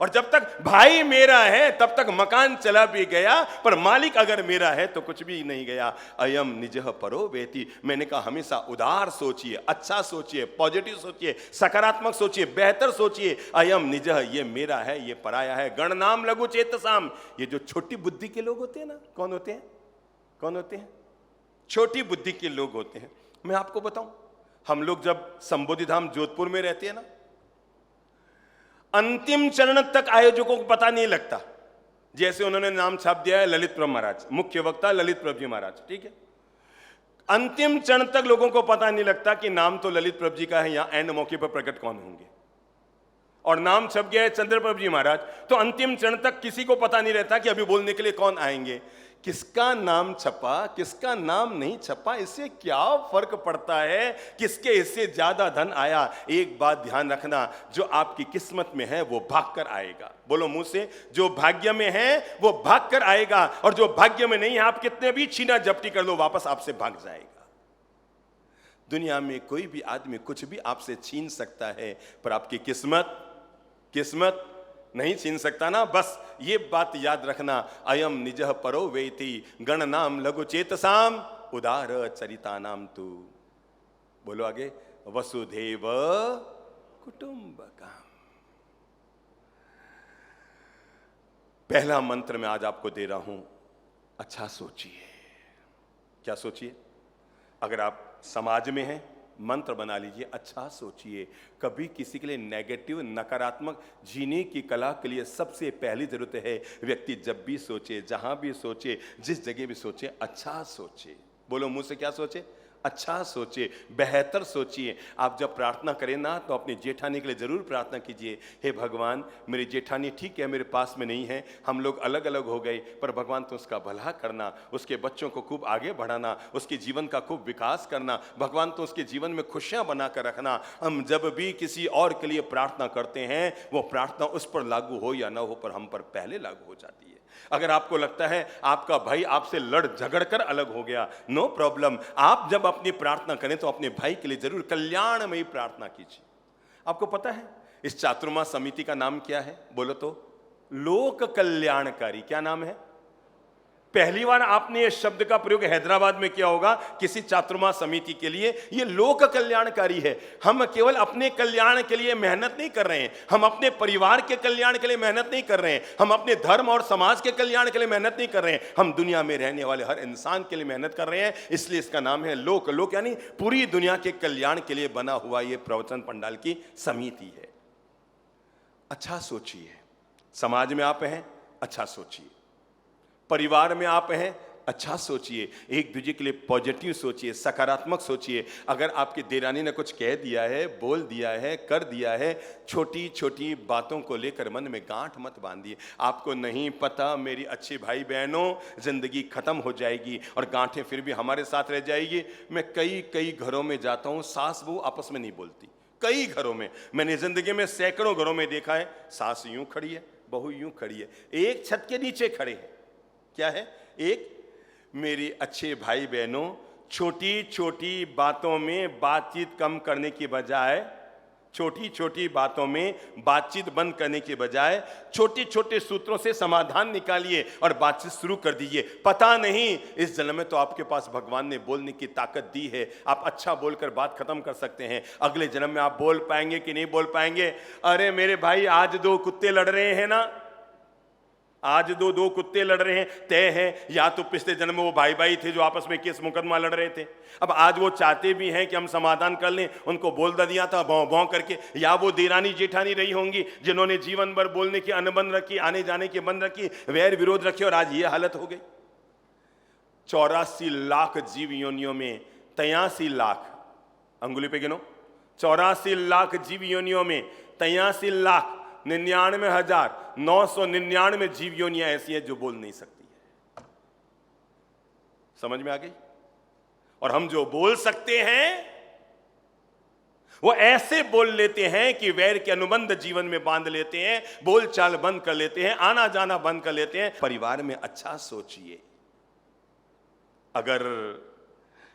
और जब तक भाई मेरा है तब तक मकान चला भी गया, पर मालिक अगर मेरा है तो कुछ भी नहीं गया। अयम निजः परो वेति, मैंने कहा हमेशा उदार सोचिए, अच्छा सोचिए, पॉजिटिव सोचिए, सकारात्मक सोचिए, बेहतर सोचिए। अयम निजः, ये मेरा है, ये पराया है। गणनाम लघु चेतसाम, ये जो छोटी बुद्धि के लोग होते हैं ना, कौन होते हैं? कौन होते हैं? छोटी बुद्धि के लोग होते हैं। मैं आपको बताऊं, हम लोग जब संबोधि धाम जोधपुर में रहते हैं ना, अंतिम चरण तक आयोजकों को पता नहीं लगता। जैसे उन्होंने नाम छाप दिया है ललित प्रभु महाराज, मुख्य वक्ता ललित प्रभु जी महाराज, ठीक है। अंतिम चरण तक लोगों को पता नहीं लगता कि नाम तो ललित प्रभु जी का है, यहां एंड मौके पर प्रकट कौन होंगे। और नाम छप गया है चंद्र प्रभु जी महाराज, तो अंतिम चरण तक किसी को पता नहीं रहता कि अभी बोलने के लिए कौन आएंगे। किसका नाम छपा, किसका नाम नहीं छपा, इससे क्या फर्क पड़ता है? किसके इससे ज्यादा धन आया? एक बात ध्यान रखना, जो आपकी किस्मत में है वो भागकर आएगा। बोलो मुंह से, जो भाग्य में है वो भागकर आएगा, और जो भाग्य में नहीं है, आप कितने भी छीना झपटी कर लो, वापस आपसे भाग जाएगा। दुनिया में कोई भी आदमी कुछ भी आपसे छीन सकता है, पर आपकी किस्मत नहीं छीन सकता ना। बस ये बात याद रखना, अयम निजः परो वेति गणनाम लघु चेतसाम उदार चरितानाम तु। बोलो आगे, वसुधैव कुटुंबकम। पहला मंत्र मैं आज आपको दे रहा हूं, अच्छा सोचिए। क्या सोचिए? अगर आप समाज में हैं, मंत्र बना लीजिए, अच्छा सोचिए। कभी किसी के लिए नेगेटिव, नकारात्मक जीने की कला के लिए सबसे पहली जरूरत है, व्यक्ति जब भी सोचे, जहां भी सोचे, जिस जगह भी सोचे, अच्छा सोचे। बोलो मुंह से, क्या सोचे? अच्छा सोचिए, बेहतर सोचिए। आप जब प्रार्थना करें ना, तो अपनी जेठानी के लिए जरूर प्रार्थना कीजिए, हे भगवान, मेरी जेठानी ठीक है, मेरे पास में नहीं है, हम लोग अलग अलग हो गए, पर भगवान तो उसका भला करना, उसके बच्चों को खूब आगे बढ़ाना, उसके जीवन का खूब विकास करना, भगवान तो उसके जीवन में खुशियां बना कर रखना। हम जब भी किसी और के लिए प्रार्थना करते हैं, वो प्रार्थना उस पर लागू हो या ना हो, पर हम पर पहले लागू हो जाती है। अगर आपको लगता है आपका भाई आपसे लड़ झगड़ कर अलग हो गया, नो प्रॉब्लम, आप जब अपनी प्रार्थना करें तो अपने भाई के लिए जरूर कल्याणमयी प्रार्थना कीजिए। आपको पता है इस चातुर्मास समिति का नाम क्या है? बोलो तो, लोक कल्याणकारी। क्या नाम है? पहली बार आपने ये शब्द का प्रयोग हैदराबाद में किया होगा किसी चातुर्मास समिति के लिए। ये लोक कल्याणकारी है। हम केवल अपने कल्याण के लिए मेहनत नहीं कर रहे हैं, हम अपने परिवार के कल्याण के लिए मेहनत नहीं कर रहे हैं, हम अपने धर्म और समाज के कल्याण के लिए मेहनत नहीं कर रहे हैं, हम दुनिया में रहने वाले हर इंसान के लिए मेहनत कर रहे हैं। इसलिए इसका नाम है लोक। लोक यानी पूरी दुनिया के कल्याण के लिए बना हुआ ये प्रवचन पंडाल की समिति है। अच्छा सोचिए। समाज में आप हैं, अच्छा सोचिए। परिवार में आप हैं, अच्छा सोचिए, एक दूसरे के लिए पॉजिटिव सोचिए, सकारात्मक सोचिए। अगर आपकी देरानी ने कुछ कह दिया है, बोल दिया है, कर दिया है, छोटी छोटी बातों को लेकर मन में गांठ मत बांधिए। आपको नहीं पता मेरी अच्छी भाई बहनों, जिंदगी खत्म हो जाएगी और गांठें फिर भी हमारे साथ रह जाएगी। मैं कई कई घरों में जाता हूं, सास बहू आपस में नहीं बोलती। कई घरों में मैंने जिंदगी में सैकड़ों घरों में देखा है, सास यूं खड़ी है, बहू यूं खड़ी है, एक छत के नीचे खड़े हैं। क्या है? एक मेरी अच्छे भाई बहनों, छोटी छोटी बातों में बातचीत कम करने की बजाय, छोटी छोटी बातों में बातचीत बंद करने के बजाय छोटे छोटे सूत्रों से समाधान निकालिए और बातचीत शुरू कर दीजिए। पता नहीं इस जन्म में तो आपके पास भगवान ने बोलने की ताकत दी है, आप अच्छा बोलकर बात खत्म कर सकते हैं। अगले जन्म में आप बोल पाएंगे कि नहीं बोल पाएंगे? अरे मेरे भाई, आज दो कुत्ते लड़ रहे हैं ना, आज दो कुत्ते लड़ रहे हैं, तय है या तो पिछले जन्म में वो भाई भाई थे जो आपस में केस मुकदमा लड़ रहे थे। अब आज वो चाहते भी हैं कि हम समाधान कर लें, उनको बोल दिया था भौं भौं करके, या वो देरानी जेठानी रही होंगी जिन्होंने जीवन भर बोलने की अनबन रखी, आने जाने की बंद रखी, वैर विरोध रखे और आज ये हालत हो गई। 84 लाख जीव योनियों में 83 लाख, अंगुली पे गिनो, 84 लाख जीव योनियों में 83 लाख 99,999 जीव योनियां ऐसी हैं जो बोल नहीं सकती है। समझ में आ गई? और हम जो बोल सकते हैं वो ऐसे बोल लेते हैं कि वैर के अनुबंध जीवन में बांध लेते हैं, बोलचाल बंद कर लेते हैं, आना जाना बंद कर लेते हैं। परिवार में अच्छा सोचिए। अगर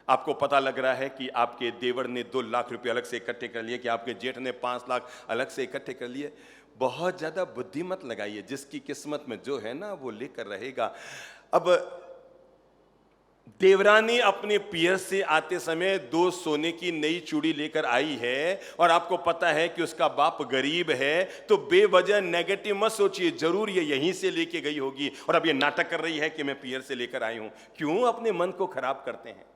आपको पता लग रहा है कि आपके देवर ने 2 लाख रुपए अलग से इकट्ठे कर लिए, कि आपके जेठ ने 5 लाख अलग से इकट्ठे कर लिए, बहुत ज्यादा बुद्धि मत लगाइए। जिसकी किस्मत में जो है ना वो लेकर रहेगा। अब देवरानी अपने पियर से आते समय 2 सोने की नई चूड़ी लेकर आई है और आपको पता है कि उसका बाप गरीब है, तो बेवजह नेगेटिव मत सोचिए, जरूर ये यहीं से लेके गई होगी और अब ये नाटक कर रही है कि मैं पियर से लेकर आई हूं। क्यों अपने मन को खराब करते हैं?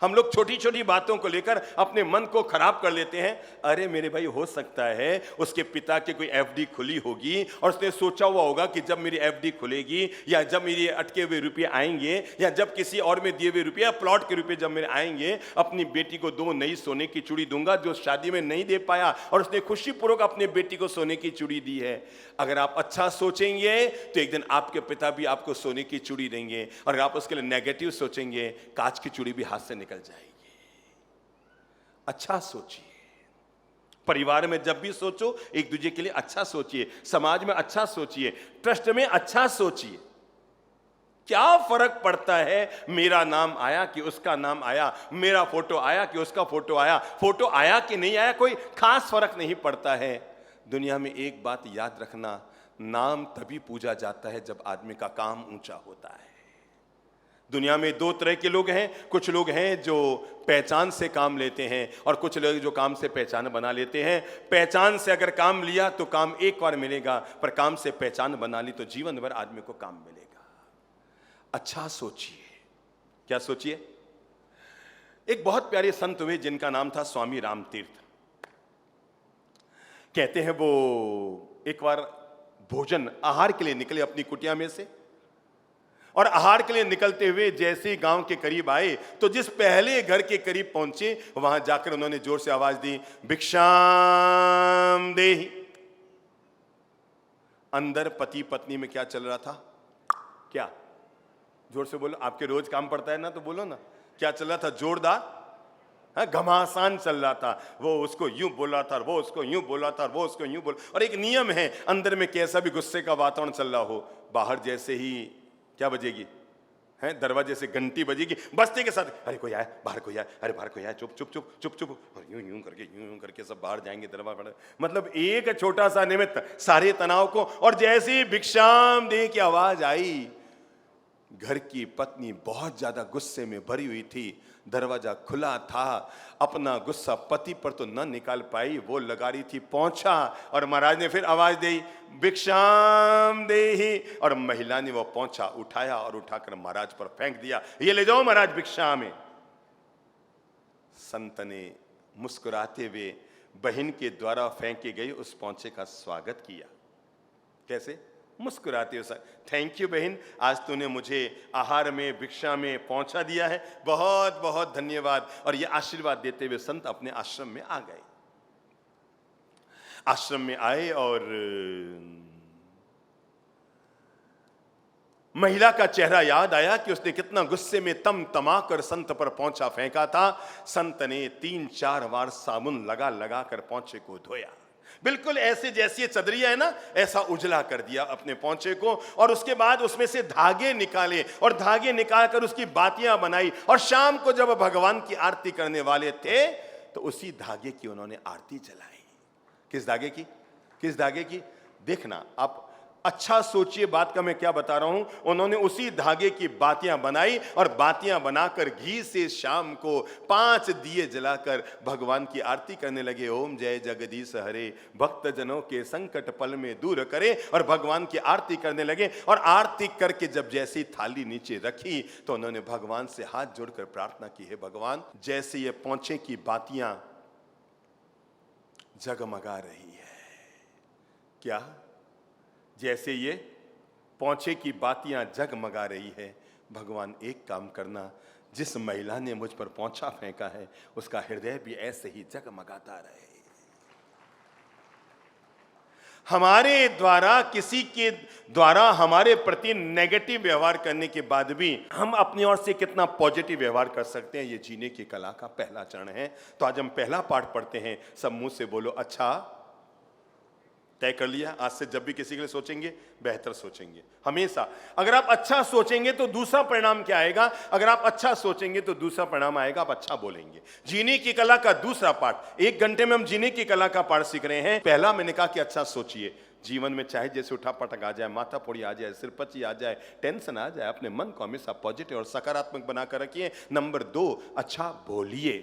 हम लोग छोटी छोटी बातों को लेकर अपने मन को खराब कर लेते हैं। अरे मेरे भाई, हो सकता है उसके पिता की कोई एफडी खुली होगी और उसने सोचा हुआ होगा कि जब मेरी एफडी खुलेगी, या जब मेरे अटके हुए रुपये आएंगे, या जब किसी और में दिए हुए रुपये या प्लॉट के रुपये जब मेरे आएंगे, अपनी बेटी को 2 नई सोने की चूड़ी दूंगा जो शादी में नहीं दे पाया, और उसने खुशीपूर्वक अपनी बेटी को सोने की चूड़ी दी है। अगर आप अच्छा सोचेंगे तो एक दिन आपके पिता भी आपको सोने की चूड़ी देंगे, और अगर आप उसके लिए नेगेटिव सोचेंगे, कांच की चूड़ी भी हाथ से निकल जाएगी। अच्छा सोचिए। परिवार में जब भी सोचो, एक दूसरे के लिए अच्छा सोचिए, समाज में अच्छा सोचिए, ट्रस्ट में अच्छा सोचिए। क्या फर्क पड़ता है मेरा नाम आया कि उसका नाम आया, मेरा फोटो आया कि उसका फोटो आया, फोटो आया कि नहीं आया, कोई खास फर्क नहीं पड़ता है। दुनिया में एक बात याद रखना, नाम तभी पूजा जाता है जब आदमी का काम ऊंचा होता है। दुनिया में 2 तरह के लोग हैं। कुछ लोग हैं जो पहचान से काम लेते हैं, और कुछ लोग जो काम से पहचान बना लेते हैं। पहचान से अगर काम लिया तो काम एक बार मिलेगा, पर काम से पहचान बना ली तो जीवन भर आदमी को काम मिलेगा। अच्छा सोचिए। क्या सोचिए? एक बहुत प्यारे संत हुए जिनका नाम था स्वामी रामतीर्थ। कहते हैं वो एक बार भोजन आहार के लिए निकले अपनी कुटिया में से, और आहार के लिए निकलते हुए जैसे ही गांव के करीब आए तो जिस पहले घर के करीब पहुंचे, वहां जाकर उन्होंने जोर से आवाज दी, भिक्षाम देहि। अंदर पति पत्नी में क्या चल रहा था? क्या? जोर से बोलो, आपके रोज काम पड़ता है ना, तो बोलो ना, क्या चल रहा था? जोरदार घमासान चल रहा था। वो उसको यूं बोला था, वो उसको यूं बोला था, वो उसको यूं बोला। और एक नियम है, अंदर में कैसा भी गुस्से का वातावरण चल रहा हो, बाहर जैसे ही क्या बजेगी है, दरवाजे से घंटी बजेगी, बजते के साथ अरे कोई आया, बाहर कोई आया, अरे बाहर कोई आया, चुप चुप चुप चुप चुप, और यूं यूं करके सब बाहर जाएंगे दरवाजा। मतलब एक छोटा सा निमित्त सारे तनाव को। और जैसे ही भिक्षाम दे की आवाज आई, घर की पत्नी बहुत ज्यादा गुस्से में भरी हुई थी, दरवाजा खुला था, अपना गुस्सा पति पर तो न निकाल पाई, वो लगा रही थी पोंछा, और महाराज ने फिर आवाज दी, भिक्षाम देहि, और महिला ने वो पोंछा उठाया और उठाकर महाराज पर फेंक दिया, ये ले जाओ महाराज भिक्षा में। संत ने मुस्कुराते हुए बहन के द्वारा फेंके गई उस पोंछे का स्वागत किया। कैसे? मुस्कुराते हो सर। थैंक यू बहन, आज तूने मुझे आहार में, भिक्षा में पहुंचा दिया है, बहुत बहुत धन्यवाद। और ये आशीर्वाद देते हुए संत अपने आश्रम में आ गए। आश्रम में आए और महिला का चेहरा याद आया कि उसने कितना गुस्से में तम तमाकर संत पर पोंछा फेंका था। संत ने 3-4 बार साबुन लगा लगा कर पोंछे को धोया, बिल्कुल ऐसे जैसी चदरिया है ना, ऐसा उजला कर दिया अपने पोंछे को। और उसके बाद उसमें से धागे निकाले और धागे निकालकर उसकी बातियां बनाई। और शाम को जब भगवान की आरती करने वाले थे तो उसी धागे की उन्होंने आरती जलाई। किस धागे की? किस धागे की? देखना आप, अच्छा सोचिए बात का मैं क्या बता रहा हूं। उन्होंने उसी धागे की बातियां बनाई और बातियां बनाकर घी से शाम को 5 दिए जलाकर भगवान की आरती करने लगे। ओम जय जगदीश हरे, भक्त जनों के संकट पल में दूर करे। और भगवान की आरती करने लगे। और आरती करके जब जैसी थाली नीचे रखी तो उन्होंने भगवान से हाथ जोड़कर प्रार्थना की, है भगवान, जैसे ये पोंछे की बातियां जगमगा रही है, क्या जैसे ये पोंछे की बातियां जगमगा रही है, भगवान एक काम करना, जिस महिला ने मुझ पर पोंछा फेंका है उसका हृदय भी ऐसे ही जगमगाता रहे। हमारे द्वारा, किसी के द्वारा हमारे प्रति नेगेटिव व्यवहार करने के बाद भी हम अपनी ओर से कितना पॉजिटिव व्यवहार कर सकते हैं, ये जीने की कला का पहला चरण है। तो आज हम पहला पाठ पढ़ते हैं। सब मुंह से बोलो अच्छा। तय कर लिया, आज से जब भी किसी के लिए सोचेंगे बेहतर सोचेंगे हमेशा। अगर आप अच्छा सोचेंगे तो दूसरा परिणाम क्या आएगा? अगर आप अच्छा सोचेंगे तो दूसरा परिणाम आएगा, आप अच्छा बोलेंगे। जीने की कला का दूसरा पाठ, 1 घंटे में हम जीने की कला का पाठ सीख रहे हैं। पहला मैंने कहा कि अच्छा सोचिए। जीवन में चाहे जैसे उठापटक आ जाए, माथा फोड़ी आ जाए, सिरपची आ जाए, टेंशन आ जाए, अपने मन को हमेशा पॉजिटिव और सकारात्मक बनाकर रखिए। नंबर 2, अच्छा बोलिए।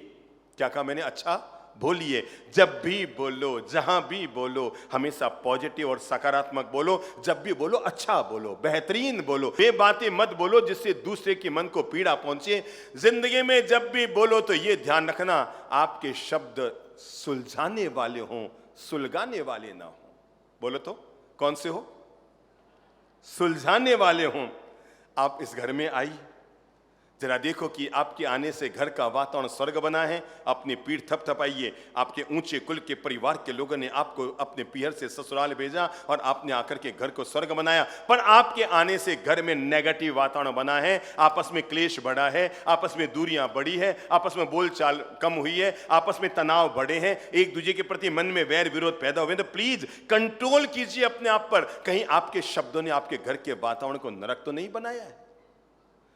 क्या कहा मैंने? अच्छा बोलिए। जब भी बोलो, जहां भी बोलो, हमेशा पॉजिटिव और सकारात्मक बोलो। जब भी बोलो अच्छा बोलो, बेहतरीन बोलो। वे बातें मत बोलो जिससे दूसरे के मन को पीड़ा पहुंचे। जिंदगी में जब भी बोलो तो ये ध्यान रखना, आपके शब्द सुलझाने वाले हों, सुलगाने वाले ना हो। बोलो तो कौन से हो? सुलझाने वाले हों। आप इस घर में आई, जरा देखो कि आपके आने से घर का वातावरण स्वर्ग बना है। अपनी पीठ थपथपाइए। आपके ऊंचे कुल के परिवार के लोगों ने आपको अपने पीहर से ससुराल भेजा और आपने आकर के घर को स्वर्ग बनाया। पर आपके आने से घर में नेगेटिव वातावरण बना है, आपस में क्लेश बढ़ा है, आपस में दूरियां बढ़ी है, आपस में बोलचाल कम हुई है, आपस में तनाव बढ़े हैं, एक दूसरे के प्रति मन में वैर विरोध पैदा हुए। तो प्लीज कंट्रोल कीजिए अपने आप पर। कहीं आपके शब्दों ने आपके घर के वातावरण को नरक तो नहीं बनाया है?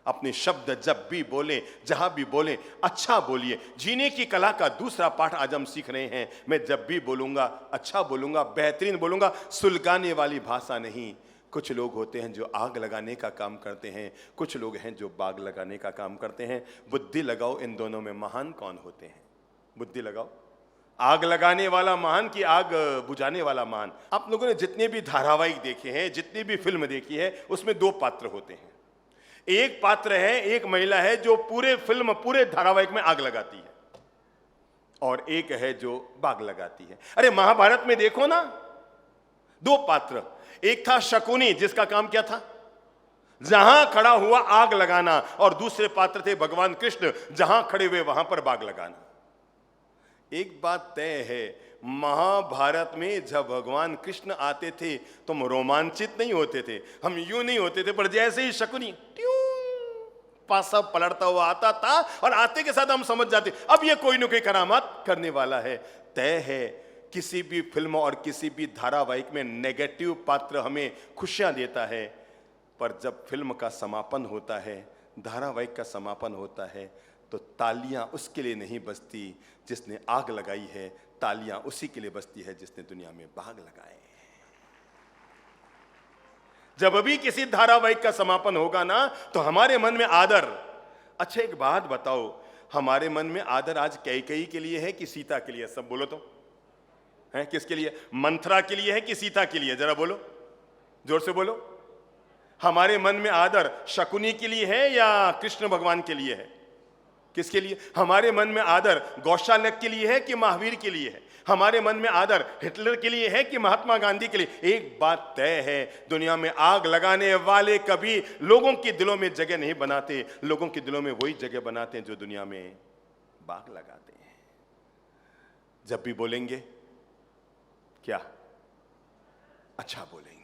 अपने शब्द जब भी बोले, जहां भी बोले, अच्छा बोलिए। जीने की कला का दूसरा पाठ आज हम सीख रहे हैं। मैं जब भी बोलूंगा अच्छा बोलूंगा, बेहतरीन बोलूंगा, सुलगाने वाली भाषा नहीं। कुछ लोग होते हैं जो आग लगाने का काम करते हैं, कुछ लोग हैं जो बाग लगाने का काम करते हैं। बुद्धि लगाओ, इन दोनों में महान कौन होते हैं? बुद्धि लगाओ। आग लगाने वाला महान कि आग बुझाने वाला महान? आप लोगों ने जितने भी धारावाहिक देखे हैं, जितनी भी फिल्म देखी है, उसमें 2 पात्र होते हैं। एक पात्र है, एक महिला है जो पूरे फिल्म, पूरे धारावाहिक में आग लगाती है, और एक है जो बाग लगाती है। अरे महाभारत में देखो ना, 2 पात्र। एक था शकुनी, जिसका काम क्या था? जहां खड़ा हुआ आग लगाना। और दूसरे पात्र थे भगवान कृष्ण, जहां खड़े हुए वहां पर बाग लगाना। एक बात तय है, महाभारत में जब भगवान कृष्ण आते थे तो हम रोमांचित नहीं होते थे, हम यूं नहीं होते थे। पर जैसे ही शकुनी पासा पलटता हुआ आता था, और आते के साथ हम समझ जाते अब ये कोई न कोई करामात करने वाला है। तय है, किसी भी फिल्म और किसी भी धारावाहिक में नेगेटिव पात्र हमें खुशियां देता है, पर जब फिल्म का समापन होता है, धारावाहिक का समापन होता है, तो तालियां उसके लिए नहीं बजती जिसने आग लगाई है, तालियां उसी के लिए बजती है जिसने दुनिया में बाग लगाए। जब भी किसी धारावाहिक का समापन होगा ना, तो हमारे मन में आदर। अच्छा एक बात बताओ, हमारे मन में आदर आज कैकेयी के लिए है कि सीता के लिए? सब बोलो तो, है किसके लिए? मंथरा के लिए है कि सीता के लिए? जरा बोलो, जोर से बोलो। हमारे मन में आदर शकुनी के लिए है या कृष्ण भगवान के लिए है? किसके लिए? हमारे मन में आदर गौशालक के लिए है कि महावीर के लिए है? हमारे मन में आदर हिटलर के लिए है कि महात्मा गांधी के लिए? एक बात तय है, दुनिया में आग लगाने वाले कभी लोगों के दिलों में जगह नहीं बनाते, लोगों के दिलों में वही जगह बनाते हैं जो दुनिया में बाग लगाते हैं। जब भी बोलेंगे क्या? अच्छा बोलेंगे।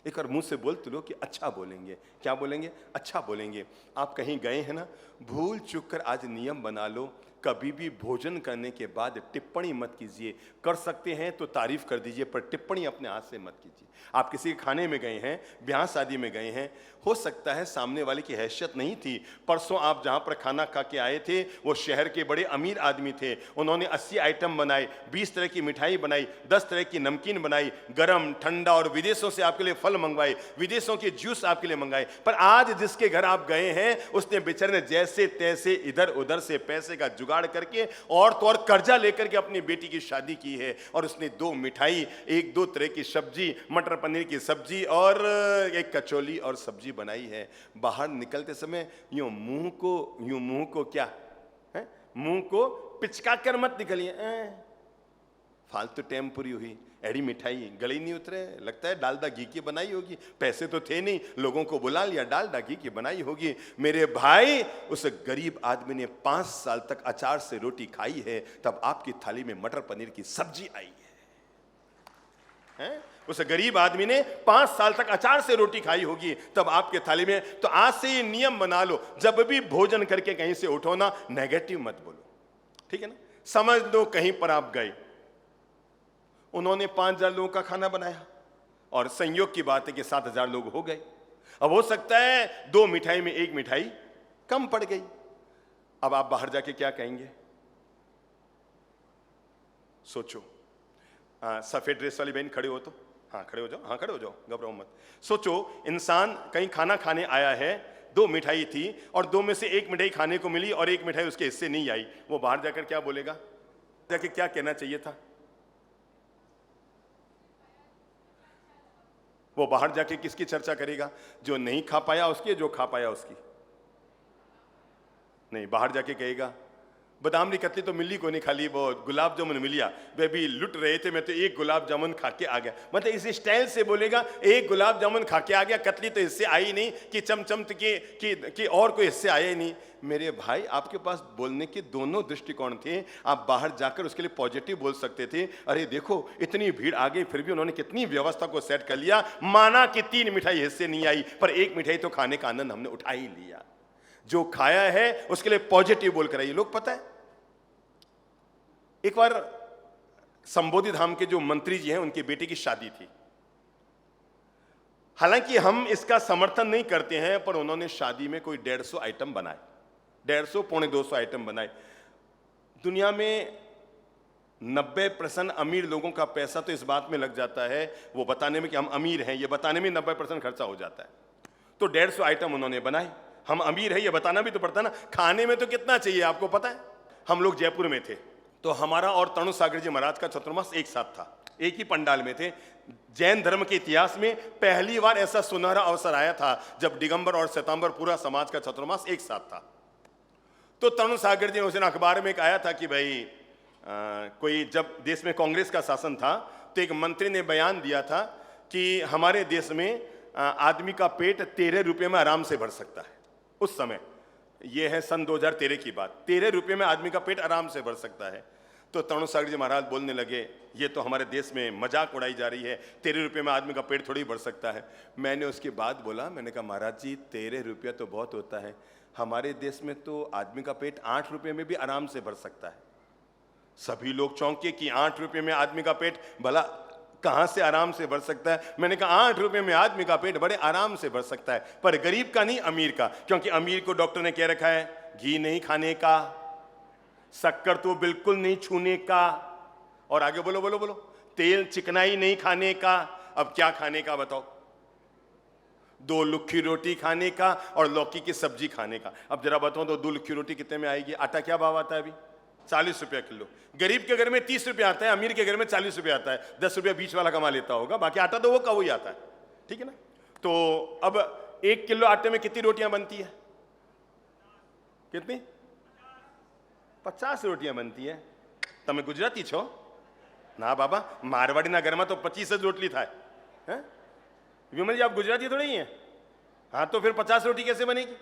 एक और मुंह से बोलते लो कि अच्छा बोलेंगे। क्या बोलेंगे? अच्छा बोलेंगे। आप कहीं गए हैं ना, भूल चूक कर आज नियम बना लो, कभी भी भोजन करने के बाद टिप्पणी मत कीजिए। कर सकते हैं तो तारीफ कर दीजिए, पर टिप्पणी अपने हाथ से मत कीजिए। आप किसी के खाने में गए हैं, ब्याह शादी में गए हैं, हो सकता है सामने वाले की हैसियत नहीं थी। परसों आप जहां पर खाना खा के आए थे वो शहर के बड़े अमीर आदमी थे, उन्होंने 80 आइटम बनाए, 20 तरह की मिठाई बनाई, 10 तरह की नमकीन बनाई, गरम ठंडा, और विदेशों से आपके लिए फल मंगवाए, विदेशों के जूस आपके लिए मंगाए। पर आज जिसके घर आप गए हैं उसने बेचारे ने जैसे तैसे इधर उधर से पैसे का जुगाड़ करके और तो और कर्जा लेकर के अपनी बेटी की शादी की है, और उसने 2 मिठाई, 1-2 तरह की सब्जी, मटर पनीर की सब्जी और एक कचौली और सब्जी बनाई है। बाहर निकलते समय यूं मुंह को क्या है, मुंह को पिचका कर मत निकलिए, फालतू टेम्पुरी हुई, एड़ी मिठाई गले नहीं उतरे, लगता है डालडा घी की बनाई होगी, पैसे तो थे नहीं, लोगों को बुला लिया, डालडा घी की बनाई होगी। मेरे भाई, उस गरीब आदमी ने 5 साल तक अचार से रोटी खाई है, तब आपकी थाली में मटर पनीर की सब्जी आई है? उस गरीब आदमी ने 5 साल तक अचार से रोटी खाई होगी, तब आपके थाली में। तो आज से ये नियम बना लो, जब भी भोजन करके कहीं से उठो ना, नेगेटिव मत बोलो, ठीक है ना? समझ लो कहीं पर आप गए, उन्होंने 5000 लोगों का खाना बनाया और संयोग की बात है कि 7000 लोग हो गए। अब हो सकता है 2 मिठाई में 1 मिठाई कम पड़ गई। अब आप बाहर जाके क्या कहेंगे? सोचो। सफेद ड्रेस वाली बहन खड़े हो तो, हाँ खड़े हो जाओ, हाँ खड़े हो जाओ, घबराओ मत। सोचो, इंसान कहीं खाना खाने आया है, 2 मिठाई थी और 2 में से 1 मिठाई खाने को मिली और 1 मिठाई उसके हिस्से नहीं आई, वो बाहर जाकर क्या बोलेगा? जाके क्या कहना चाहिए था? वो बाहर जाके किसकी चर्चा करेगा? जो नहीं खा पाया उसकी, जो खा पाया उसकी? नहीं, बाहर जाके कहेगा बादाम की कतली तो मिली को नहीं, खाली वो गुलाब जामुन मिलिया, वे भी लुट रहे थे, मैं तो 1 गुलाब जामुन खा के आ गया। मतलब इस स्टाइल से बोलेगा, 1 गुलाब जामुन खा के आ गया, कतली तो इससे आई नहीं कि चमचम कि और कोई इससे आया ही नहीं। मेरे भाई, आपके पास बोलने के दोनों दृष्टिकोण थे। आप बाहर जाकर उसके लिए पॉजिटिव बोल सकते थे, अरे देखो इतनी भीड़ आ गई, फिर भी उन्होंने कितनी व्यवस्था को सेट कर लिया, माना कि 3 मिठाई हिस्से नहीं आई, पर 1 मिठाई तो खाने का आनंद हमने उठा ही लिया। जो खाया है उसके लिए पॉजिटिव बोलकर आइए। लोग, पता है, एक बार संबोधि धाम के जो मंत्री जी हैं, उनकी बेटी की शादी थी। हालांकि हम इसका समर्थन नहीं करते हैं, पर उन्होंने शादी में कोई 150 आइटम बनाए, 150 पौने 200 आइटम बनाए। दुनिया में 90% अमीर लोगों का पैसा तो इस बात में लग जाता है, वो बताने में कि हम अमीर हैं, ये बताने में 90% खर्चा हो जाता है। तो 150 आइटम उन्होंने बनाए। हम अमीर हैं ये बताना भी तो पड़ता ना। खाने में तो कितना चाहिए आपको पता है? हम लोग जयपुर में थे, तो हमारा और तनु सागर जी महाराज का चतुर्मास एक साथ था, एक ही पंडाल में थे। जैन धर्म के इतिहास में पहली बार ऐसा सुनहरा अवसर आया था जब दिगंबर और श्वेतांबर पूरा समाज का चतुर्मास एक साथ था। तो तनु सागर जी ने उस दिन अखबार में एक आया था कि भाई कोई, जब देश में कांग्रेस का शासन था तो एक मंत्री ने बयान दिया था कि हमारे देश में आदमी का पेट 13 रुपये में आराम से भर सकता है। उस समय, ये है सन 2013 की बात, 13 रुपये में आदमी का पेट आराम से भर सकता है। तो तनु सागर जी महाराज बोलने लगे, ये तो हमारे देश में मजाक उड़ाई जा रही है, 13 रुपये में आदमी का पेट थोड़ी भर सकता है। मैंने उसके बाद बोला, मैंने कहा महाराज जी 13 रुपया तो बहुत होता है, हमारे देश में तो आदमी का पेट 8 रुपये में भी आराम से भर सकता है। सभी लोग चौंके कि 8 रुपये में आदमी का पेट भला कहां से आराम से भर सकता है? मैंने कहा 8 रुपये में आदमी का पेट बड़े आराम से भर सकता है, पर गरीब का नहीं, अमीर का। क्योंकि अमीर को डॉक्टर ने कह रखा है घी नहीं खाने का, शक्कर तो बिल्कुल नहीं छूने का, और आगे बोलो बोलो बोलो, तेल चिकनाई नहीं खाने का। अब क्या खाने का बताओ? 2 लुक्खी रोटी खाने का और लौकी की सब्जी खाने का। अब जरा बताओ तो 2 लुक्खी रोटी कितने में आएगी? आटा क्या भाव आता है अभी? 40 रुपया किलो। गरीब के घर में 30 रुपया आता है, अमीर के घर में 40 रुपया आता है। 10 रुपया बीच वाला कमा लेता होगा, बाकी आटा तो वो का वही आता है, ठीक है ना? तो अब 1 किलो आटे में कितनी रोटियां बनती है? कितनी? 50 रोटियां बनती है। તમે ગુજરાતી છો? ના બાબા, મારવાડીના ઘરમાં તો 25 જ રોટલી થાય. हैं? विमल जी आप गुजराती थोड़ी ही हैं. हाँ तो फिर 50 रोटी कैसे बनेगी?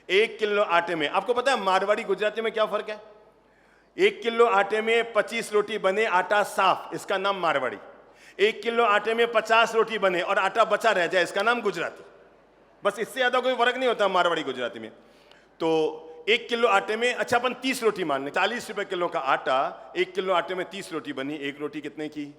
1 किलो आटे में, आपको पता है मारवाड़ी गुजराती में क्या फर्क है? 1 किलो आटे में 25 रोटी बने, आटा साफ, इसका नाम मारवाड़ी. 1 किलो आटे में 50 रोटी बने और आटा बचा रह जाए, इसका नाम गुजराती. बस इससे ज्यादा कोई फर्क नहीं होता मारवाड़ी गुजराती में. तो 1 किलो आटे में, अच्छा अपन 30 रोटी मान लें, 40 रुपए किलो का आटा, 1 किलो आटे में 30 रोटी बनी. एक रोटी कितने की?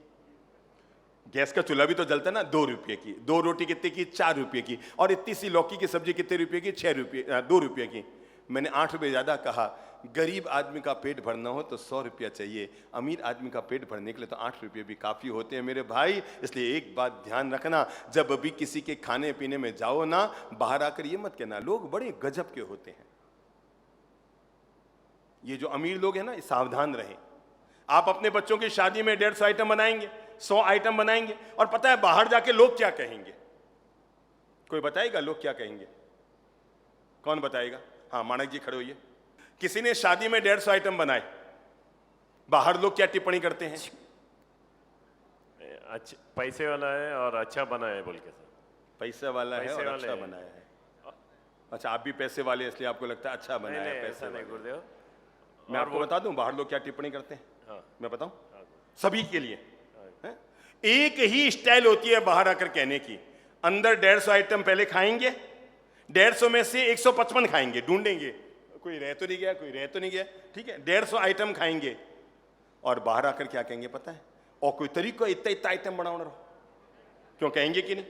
गैस का चूल्हा भी तो जलता है ना, 2 रुपये की. 2 रोटी कितने की? 4 रुपये की. और इतनी सी लौकी की सब्जी कितने रुपये की? 6 रुपये, 2 रुपये की. मैंने 8 रुपये ज्यादा कहा. गरीब आदमी का पेट भरना हो तो 100 रुपया चाहिए, अमीर आदमी का पेट भरने के लिए तो 8 रुपये भी काफी होते हैं मेरे भाई. इसलिए एक बात ध्यान रखना, जब भी किसी के खाने पीने में जाओ ना, बाहर आकर ये मत कहना लोग बड़े गजब के होते हैं. ये जो अमीर लोग हैं ना, सावधान रहें. आप अपने बच्चों की शादी में 150 आइटम बनाएंगे, 100 आइटम बनाएंगे, और पता है बाहर जाके लोग क्या कहेंगे? कोई बताएगा लोग क्या कहेंगे? कौन बताएगा? हाँ मानक जी खड़े होइए. किसी ने शादी में 150 आइटम बनाए, बाहर लोग क्या टिप्पणी करते हैं? अच्छा पैसे वाला है और अच्छा बना है बोल के. सर पैसे वाला है और अच्छा बनाया है. अच्छा आप भी पैसे वाले, इसलिए आपको लगता है अच्छा बनाया है. पैसे नहीं गुरुदेव, मैं आपको बता दूं बाहर लोग क्या टिप्पणी करते हैं. हाँ. मैं बताऊं? हाँ. सभी के लिए हाँ. एक ही स्टाइल होती है बाहर आकर कहने की. अंदर 150 आइटम पहले खाएंगे, 150 में से 155 खाएंगे, ढूंढेंगे कोई रह तो नहीं गया, कोई रह तो नहीं गया, ठीक है. 150 आइटम खाएंगे और बाहर आकर क्या कहेंगे पता है? और कोई तरीका इतना इतना आइटम बनाओ ना. क्यों कहेंगे कि नहीं?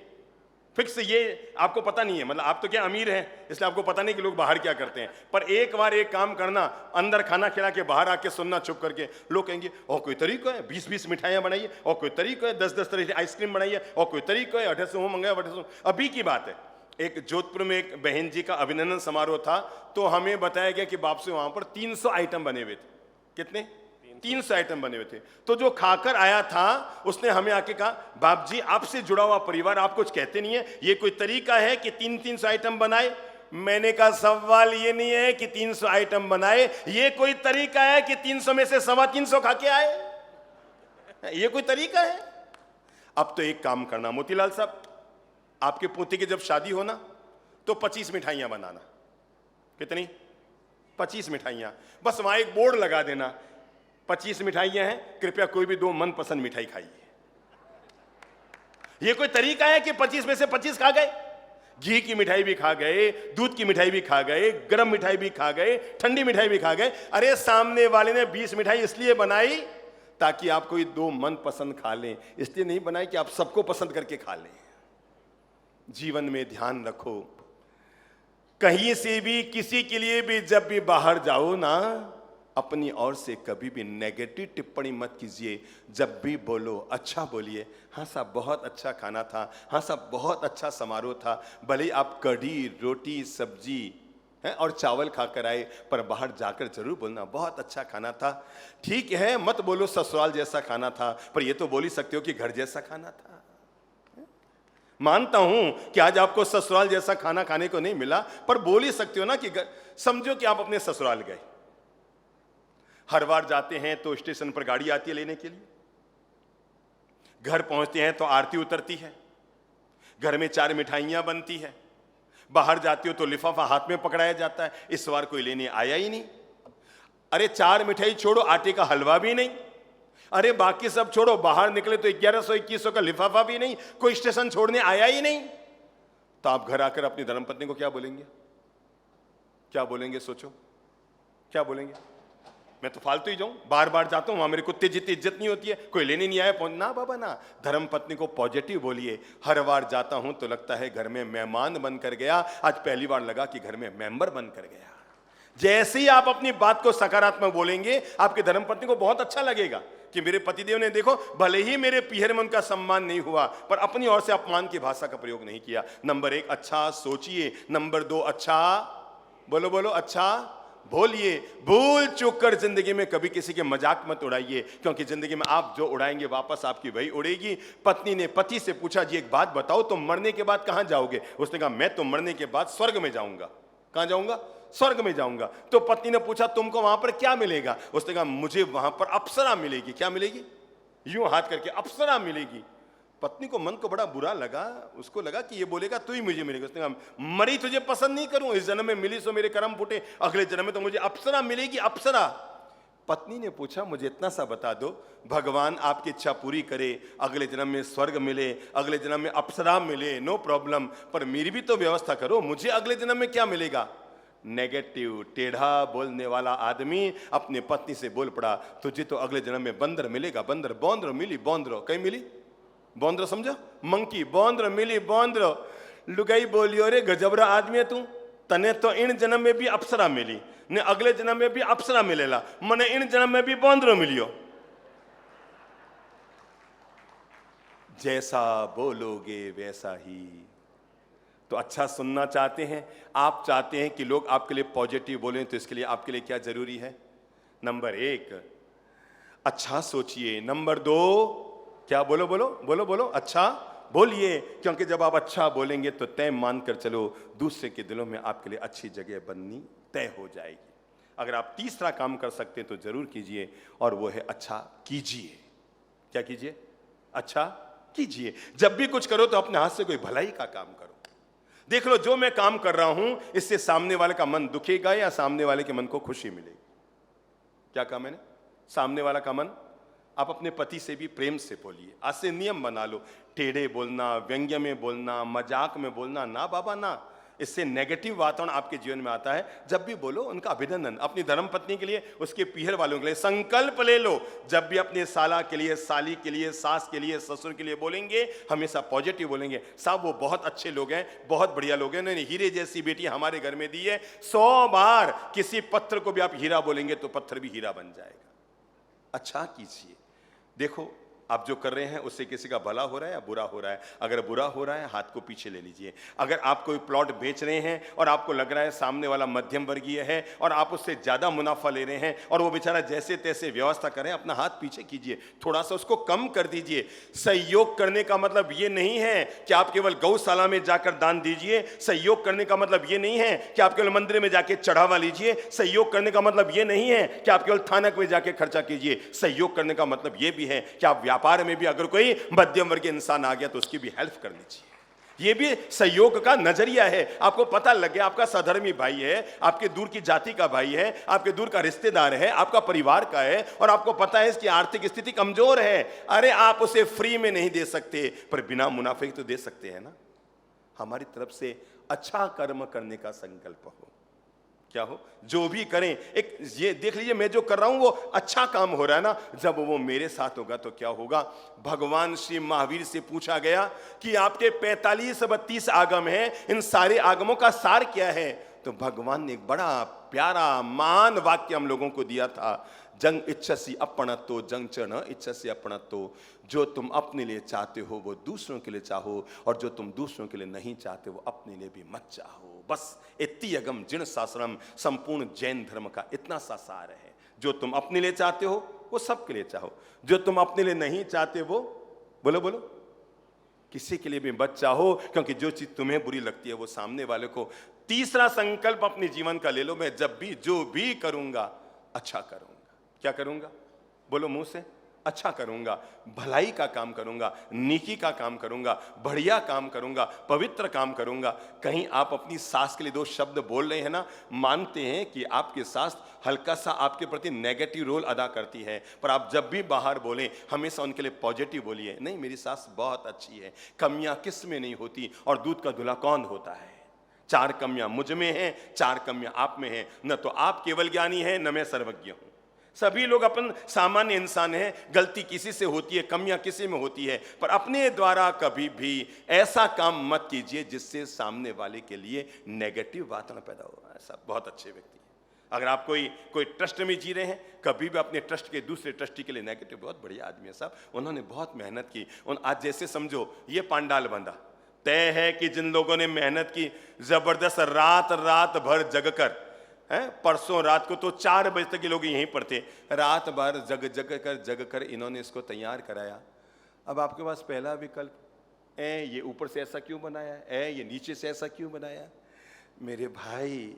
फिक्स. ये आपको पता नहीं है, मतलब आप तो क्या अमीर हैं इसलिए आपको पता नहीं कि लोग बाहर क्या करते हैं. पर एक बार एक काम करना, अंदर खाना खिला के बाहर आके सुनना चुप करके. लोग कहेंगे और कोई तरीका है, 20-20 मिठाइयां बनाइए, और कोई तरीका है 10-10 तरह की आइसक्रीम बनाइए, और कोई तरीका है 250 मंगाया 250. अभी की बात है, एक जोधपुर में एक बहन जी का अभिनंदन समारोह था, तो हमें बताया गया कि बाप से वहां पर 300 आइटम बने हुए थे. कितने? 300 आइटम बने हुए थे. तो जो खाकर आया था उसने हमें आके कहा, बाप जी आपसे जुड़ा हुआ परिवार, आप कुछ कहते नहीं है, ये कोई तरीका है कि 300 आइटम बनाए? मैंने कहा सवाल ये नहीं है कि 300 आइटम बनाए, ये कोई तरीका है कि 300 में से 325 खा के आए? ये कोई तरीका है? अब तो एक काम करना मोतीलाल साहब, आपके पोते की जब शादी हो ना तो 25 मिठाइयां बनाना. कितनी? 25 मिठाइयां. बस वहां एक बोर्ड लगा देना, 25 मिठाइयां हैं, कृपया कोई भी 2 मनपसंद मिठाई खाइए. ये कोई तरीका है कि 25 में से 25 खा गए? घी की मिठाई भी खा गए, दूध की मिठाई भी खा गए, गरम मिठाई भी खा गए, ठंडी मिठाई भी खा गए. अरे सामने वाले ने 20 मिठाई इसलिए बनाई ताकि आप कोई 2 मनपसंद खा लें, इसलिए नहीं बनाई कि आप सबको पसंद करके खा लें. जीवन में ध्यान रखो, कहीं से भी किसी के लिए भी जब भी बाहर जाओ ना, अपनी ओर से कभी भी नेगेटिव टिप्पणी मत कीजिए. जब भी बोलो अच्छा बोलिए. हाँ साहब बहुत अच्छा खाना था, हाँ साहब बहुत अच्छा समारोह था, भले आप कढ़ी रोटी सब्जी हैं और चावल खाकर आए, पर बाहर जाकर जरूर बोलना बहुत अच्छा खाना था. ठीक है, मत बोलो ससुराल जैसा खाना था, पर यह तो बोल ही सकते हो कि घर जैसा खाना था. मानता हूं कि आज आपको ससुराल जैसा खाना खाने को नहीं मिला, पर बोल ही सकते हो ना कि समझो कि आप अपने ससुराल गए. हर बार जाते हैं तो स्टेशन पर गाड़ी आती है लेने के लिए, घर पहुंचते हैं तो आरती उतरती है, घर में 4 मिठाइयां बनती है, बाहर जाते हो तो लिफाफा हाथ में पकड़ाया जाता है. इस बार कोई लेने आया ही नहीं. अरे 4 मिठाई छोड़ो, आटे का हलवा भी नहीं. अरे बाकी सब छोड़ो, बाहर निकले तो 1100-2100 का लिफाफा भी नहीं, कोई स्टेशन छोड़ने आया ही नहीं. तो आप घर आकर अपनी धर्मपत्नी को क्या बोलेंगे? क्या बोलेंगे? सोचो क्या बोलेंगे? मैं तो फालतू ही जाऊं, बार बार जाता हूं, वहां मेरे कुत्ते जितनी इज्जत नहीं होती है, कोई लेने नहीं आया. ना बाबा ना, धर्मपत्नी को पॉजिटिव बोलिए. हर बार जाता हूं तो लगता है घर में मेहमान बनकर गया, आज पहली बार लगा कि घर में मेंबर बनकर गया. जैसे ही आप अपनी बात को सकारात्मक बोलेंगे, आपकी धर्मपत्नी को बहुत अच्छा लगेगा कि मेरे पतिदेव ने देखो, भले ही मेरे पीहर में उनका सम्मान नहीं हुआ, पर अपनी ओर से अपमान की भाषा का प्रयोग नहीं किया. नंबर 1 अच्छा सोचिए. नंबर 2 अच्छा बोलो, बोलो अच्छा बोलिए. भूल चूक कर जिंदगी में कभी किसी के मजाक मत उड़ाइए, क्योंकि जिंदगी में आप जो उड़ाएंगे वापस आपकी वही उड़ेगी. पत्नी ने पति से पूछा, जी एक बात बताओ, तुम मरने के बाद कहां जाओगे? उसने कहा मैं तो मरने के बाद स्वर्ग में जाऊंगा. कहां जाऊंगा? स्वर्ग में जाऊंगा. तो पत्नी ने पूछा तुमको वहां पर क्या मिलेगा? उसने कहा मुझे वहां पर अप्सरा मिलेगी. क्या मिलेगी? यूं हाथ करके, अप्सरा मिलेगी। पत्नी को मन को बड़ा बुरा लगा, उसको लगा कि ये बोलेगा तू ही मुझे मिलेगी। उसने कहा मरी तुझे पसंद नहीं करूं, इस जन्म में मिली सो मेरे कर्म फूटे, अगले जन्म में तो मुझे अप्सरा मिलेगी, अप्सरा। पत्नी ने पूछा मुझे इतना सा बता दो, भगवान आपकी इच्छा पूरी करे, अगले जन्म में स्वर्ग मिले, अगले जन्म में अप्सरा मिले, नो प्रॉब्लम, पर मेरी भी तो व्यवस्था करो, मुझे अगले जन्म में क्या मिलेगा। नेगेटिव टेढ़ा बोलने वाला आदमी अपने पत्नी से बोल पड़ा तुझे तो अगले जन्म में बंदर मिलेगा, बंदर। बौंद्र मिली, बौंद्र कहीं मिली, बौंद्र समझो, मंकी, बौंद्र मिली, बौंद्र। लुगाई बोलियो रे गजबरा आदमी है तू, तने तो इन जन्म में भी अप्सरा मिली ने अगले जन्म में भी अप्सरा मिलेला, मने इन जन्म में भी बौंद्र मिलियो। जैसा बोलोगे वैसा ही। तो अच्छा सुनना चाहते हैं आप, चाहते हैं कि लोग आपके लिए पॉजिटिव बोलें, तो इसके लिए आपके लिए क्या जरूरी है। नंबर 1 अच्छा सोचिए, नंबर 2 क्या, बोलो बोलो बोलो बोलो, अच्छा बोलिए, क्योंकि जब आप अच्छा बोलेंगे तो तय मानकर चलो दूसरे के दिलों में आपके लिए अच्छी जगह बननी तय हो जाएगी। अगर आप तीसरा काम कर सकते हैं तो जरूर कीजिए, और वो है अच्छा कीजिए। क्या कीजिए, अच्छा कीजिए। जब भी कुछ करो तो अपने हाथ से कोई भलाई का काम करो। देख लो जो मैं काम कर रहा हूं इससे सामने वाले का मन दुखेगा या सामने वाले के मन को खुशी मिलेगी। क्या कहा मैंने, सामने वाला का मन। आप अपने पति से भी प्रेम से बोलिए, आज से नियम बना लो, टेढ़े बोलना, व्यंग्य में बोलना, मजाक में बोलना ना बाबा ना, इससे नेगेटिव वातावरण आपके जीवन में आता है। जब भी बोलो उनका अभिनंदन, अपनी धर्मपत्नी के लिए, उसके पीहर वालों के लिए संकल्प ले लो, जब भी अपने साला के लिए, साली के लिए, सास के लिए, ससुर के लिए बोलेंगे हमेशा पॉजिटिव बोलेंगे। साहब वो बहुत अच्छे लोग हैं, बहुत बढ़िया लोग हैं, उन्होंने हीरे जैसी बेटी हमारे घर में दी है। 100 बार किसी पत्थर को भी आप हीरा बोलेंगे तो पत्थर भी हीरा बन जाएगा। अच्छा कीजिए। देखो आप जो कर रहे हैं उससे किसी का भला हो रहा है या बुरा हो रहा है। अगर बुरा हो रहा है हाथ को पीछे ले लीजिए। अगर आप कोई प्लॉट बेच रहे हैं और आपको लग रहा है सामने वाला मध्यम वर्गीय है और आप उससे ज्यादा मुनाफा ले रहे हैं और वो बेचारा जैसे तैसे व्यवस्था करें, अपना हाथ पीछे कीजिए, थोड़ा सा उसको कम कर दीजिए। सहयोग करने का मतलब ये नहीं है कि आप केवल गौशाला में जाकर दान दीजिए। सहयोग करने का मतलब ये नहीं है कि आप केवल मंदिर में जाके चढ़ावा लीजिए। सहयोग करने का मतलब ये नहीं है कि आप केवल थानक में जाके खर्चा कीजिए। सहयोग करने का मतलब ये भी है कि आप व्यापार में भी अगर कोई मध्यम वर्गीय इंसान आ गया तो उसकी भी हेल्प कर लीजिए। ये भी सहयोग का नजरिया है। आपको पता लग गया आपका सधर्मी भाई है, आपके दूर की जाति का भाई है, आपके दूर का रिश्तेदार है, आपका परिवार का है, और आपको पता है इसकी आर्थिक स्थिति कमजोर है। अरे आप उसे फ्री में नहीं दे सकते, पर बिना मुनाफे तो दे सकते हैं ना। हमारी तरफ से अच्छा कर्म करने का संकल्प हो। क्या हो, जो भी करें, एक ये देख लीजिए मैं जो कर रहा हूं वो अच्छा काम हो रहा है ना। जब वो मेरे साथ होगा तो क्या होगा। भगवान श्री महावीर से पूछा गया कि आपके 45-32 आगम हैं, इन सारे आगमों का सार क्या है। तो भगवान ने एक बड़ा प्यारा मान वाक्य हम लोगों को दिया था, जंग इच्छसी अपनत्तो जंग च न इच्छसी अपनत्तो। जो तुम अपने लिए चाहते हो वो दूसरों के लिए चाहो, और जो तुम दूसरों के लिए नहीं चाहते वो अपने लिए भी मत चाहो। बस इति अगम जिण शास्त्रम, संपूर्ण जैन धर्म का इतना सा सार है। जो तुम अपने लिए चाहते हो वो सबके लिए चाहो, जो तुम अपने लिए नहीं चाहते वो बोलो बोलो किसी के लिए भी मत चाहो, क्योंकि जो चीज तुम्हें बुरी लगती है वो सामने वाले को। तीसरा संकल्प अपने जीवन का ले लो, मैं जब भी जो भी करूंगा अच्छा करूंगा। क्या करूंगा, बोलो मुंह से, अच्छा करूंगा, भलाई का काम करूंगा, नेकी का काम करूंगा, बढ़िया काम करूंगा, पवित्र काम करूंगा। कहीं आप अपनी सास के लिए 2 शब्द बोल रहे हैं ना, मानते हैं कि आपकी सास हल्का सा आपके प्रति नेगेटिव रोल अदा करती है, पर आप जब भी बाहर बोलें हमेशा उनके लिए पॉजिटिव बोलिए। नहीं, मेरी सास बहुत अच्छी है, कमियां किस में नहीं होती, और दूध का धुला कौन होता है। 4 कमियां मुझ में हैं, 4 कमियां आप में हैं। न तो आप केवल ज्ञानी हैं, न मैं सर्वज्ञ हूं। सभी लोग अपन सामान्य इंसान हैं, गलती किसी से होती है, कमियां किसी में होती है, पर अपने द्वारा कभी भी ऐसा काम मत कीजिए जिससे सामने वाले के लिए नेगेटिव वातावरण पैदा हो। ऐसा बहुत अच्छे व्यक्ति हैं। अगर आप कोई ट्रस्ट में जी रहे हैं, कभी भी अपने ट्रस्ट के दूसरे ट्रस्टी के लिए नेगेटिव, बहुत बढ़िया आदमी है साहब, उन्होंने बहुत मेहनत की। आज जैसे समझो ये पांडाल बंधा, तय है कि जिन लोगों ने मेहनत की, जबरदस्त रात भर जगकर, परसों रात को तो 4 बजे तक ये लोग यहीं पर थे, रात भर जग कर इन्होंने इसको तैयार कराया। अब आपके पास पहला विकल्प, ये ऊपर से ऐसा क्यों बनाया, ये नीचे से ऐसा क्यों बनाया। मेरे भाई,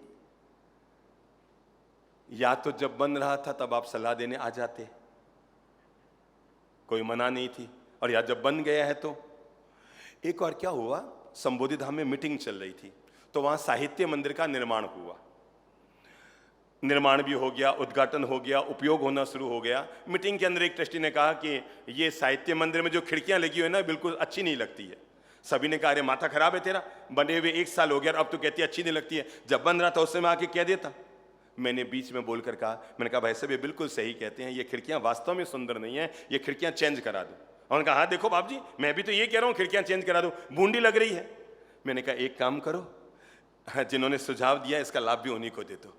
या तो जब बन रहा था तब आप सलाह देने आ जाते, कोई मना नहीं थी। और या जब बन गया है तो एक और क्या हुआ, संबोधि धाम में मीटिंग चल रही थी, तो वहां साहित्य मंदिर का निर्माण हुआ। निर्माण भी हो गया, उद्घाटन हो गया, उपयोग होना शुरू हो गया। मीटिंग के अंदर एक ट्रस्टी ने कहा कि ये साहित्य मंदिर में जो खिड़कियां लगी हुई है ना, बिल्कुल अच्छी नहीं लगती है। सभी ने कहा अरे माथा खराब है तेरा, बने हुए 1 साल हो गया, अब तो कहती है अच्छी नहीं लगती है, जब बन रहा था उससे मैं आके कह देता। मैंने बीच में बोलकर कहा, मैंने कहा भाई साहब ये बिल्कुल सही कहते हैं, ये खिड़कियां वास्तव में सुंदर नहीं है, ये खिड़कियां चेंज करा दो। उन्होंने कहा हाँ देखो बाप जी, मैं भी तो ये कह रहा हूँ खिड़कियां चेंज करा दो, बूंदी लग रही है। मैंने कहा एक काम करो, जिन्होंने सुझाव दिया इसका लाभ भी उन्हीं को दे दो।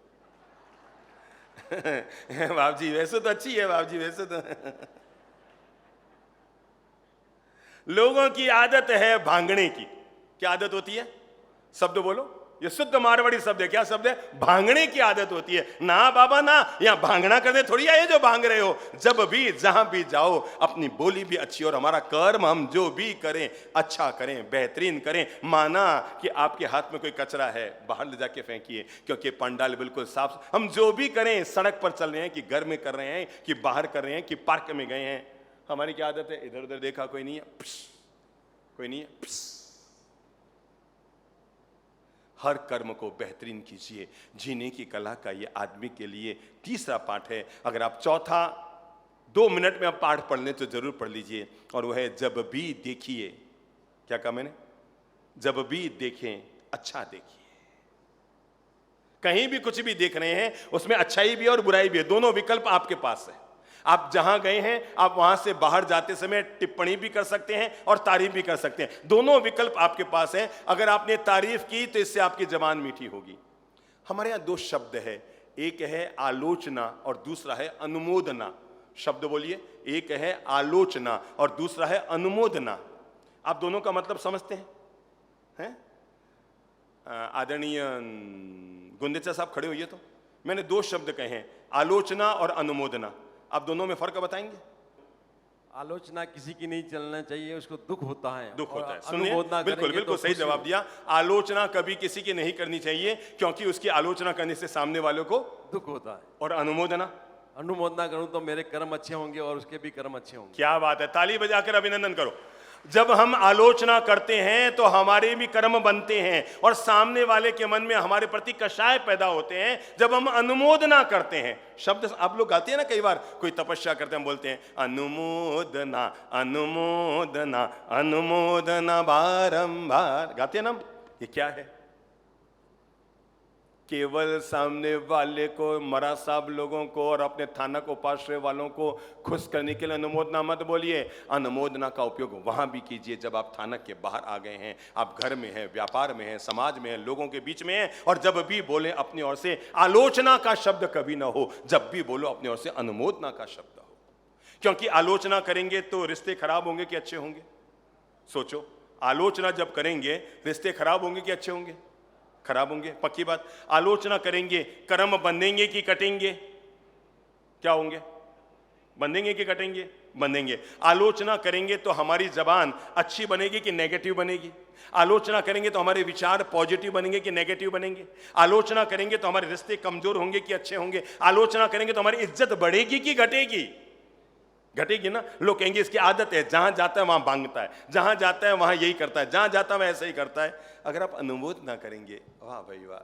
बाप जी वैसे तो अच्छी है, बाप जी वैसे तो लोगों की आदत है भांगने की। क्या आदत होती है? शब्द बोलो, ये शुद्ध मारवाड़ी शब्द है। क्या शब्द है? भांगने की आदत होती है। ना बाबा ना, यहां भांगना करने थोड़ी आए जो भांग रहे हो। जब भी जहां भी जाओ अपनी बोली भी अच्छी, और हमारा कर्म हम जो भी करें अच्छा करें, बेहतरीन करें। माना कि आपके हाथ में कोई कचरा है, बाहर ले जाके फेंकिए, क्योंकि पंडाल बिल्कुल साफ। हम जो भी करें, सड़क पर चल रहे हैं कि घर में कर रहे हैं कि बाहर कर रहे हैं कि पार्क में गए हैं, हमारी क्या आदत है? इधर उधर देखा कोई नहीं है, कोई नहीं है, हर कर्म को बेहतरीन कीजिए। जीने की कला का ये आदमी के लिए तीसरा पाठ है। अगर आप चौथा 2 मिनट में आप पाठ पढ़ लें तो जरूर पढ़ लीजिए, और वह है जब भी देखिए। क्या कहा मैंने? जब भी देखें अच्छा देखिए। कहीं भी कुछ भी देख रहे हैं उसमें अच्छाई भी है और बुराई भी है, दोनों विकल्प आपके पास है। आप जहां गए हैं आप वहां से बाहर जाते समय टिप्पणी भी कर सकते हैं और तारीफ भी कर सकते हैं, दोनों विकल्प आपके पास हैं। अगर आपने तारीफ की तो इससे आपकी जबान मीठी होगी। हमारे यहां 2 शब्द है, एक है आलोचना और दूसरा है अनुमोदना। शब्द बोलिए, एक है आलोचना और दूसरा है अनुमोदना। आप दोनों का मतलब समझते हैं? आदरणीय गुंदेचा साहब खड़े होइए। तो मैंने 2 शब्द कहे हैं, आलोचना और अनुमोदना। आप दोनों में फर्क बताएंगे? आलोचना किसी की नहीं चलना चाहिए, उसको दुख होता है। दुख होता है। सुनिए, बिल्कुल बिल्कुल सही जवाब दिया। आलोचना कभी किसी की नहीं करनी चाहिए, क्योंकि उसकी आलोचना करने से सामने वालों को दुख होता है। और अनुमोदना करूं तो मेरे कर्म अच्छे होंगे और उसके भी कर्म अच्छे होंगे। क्या बात है, ताली बजाकर अभिनंदन करो। जब हम आलोचना करते हैं तो हमारे भी कर्म बनते हैं और सामने वाले के मन में हमारे प्रति कषाय पैदा होते हैं। जब हम अनुमोदना करते हैं, शब्द आप लोग गाते हैं ना, कई बार कोई तपस्या करते हैं, बोलते हैं अनुमोदना अनुमोदना अनुमोदना बारंबार, गाते हैं ना। ये क्या है? केवल सामने वाले को, मरा साहब लोगों को और अपने थानक उपाश्रय वालों को खुश करने के लिए अनुमोदना मत बोलिए। अनुमोदना का उपयोग वहां भी कीजिए जब आप थानक के बाहर आ गए हैं, आप घर में हैं, व्यापार में हैं, समाज में हैं, लोगों के बीच में हैं। और जब भी बोले अपनी ओर से आलोचना का शब्द कभी ना हो, जब भी बोलो अपनी ओर से अनुमोदना का शब्द हो। क्योंकि आलोचना करेंगे तो रिश्ते खराब होंगे कि अच्छे होंगे? सोचो, आलोचना जब करेंगे रिश्ते खराब होंगे कि अच्छे होंगे? खराब होंगे, पक्की बात। आलोचना करेंगे, कर्म बंधेंगे कि कटेंगे? क्या होंगे? बंधेंगे कि कटेंगे? बंधेंगे। आलोचना करेंगे तो हमारी जबान अच्छी बनेगी कि नेगेटिव बनेगी? आलोचना करेंगे तो हमारे विचार पॉजिटिव बनेंगे कि नेगेटिव बनेंगे? आलोचना करेंगे तो हमारे रिश्ते कमजोर होंगे कि अच्छे होंगे? आलोचना करेंगे तो हमारी इज्जत बढ़ेगी कि घटेगी? घटेगी ना। लोग कहेंगे इसकी आदत है, जहां जाता है वहां भांगता है, जहां जाता है वहां यही करता है, जहां जाता है वह ऐसा ही करता है। अगर आप अनुमोदना करेंगे, वाह भाई वाह,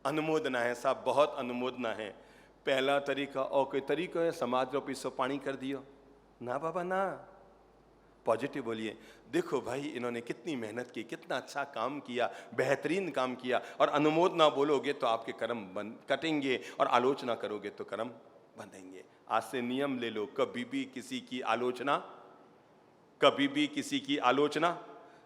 अनुमोदना है साहब, बहुत अनुमोदना है। पहला तरीका और कोई तरीका है समाज रो पीछो पानी कर दियो ना बाबा ना, पॉजिटिव बोलिए। देखो भाई इन्होंने कितनी मेहनत की, कितना अच्छा काम किया, बेहतरीन काम किया। और अनुमोदना बोलोगे तो आपके कर्म कटेंगे और आलोचना करोगे तो कर्म बंधेंगे। आज से नियम ले लो, कभी भी किसी की आलोचना, कभी भी किसी की आलोचना,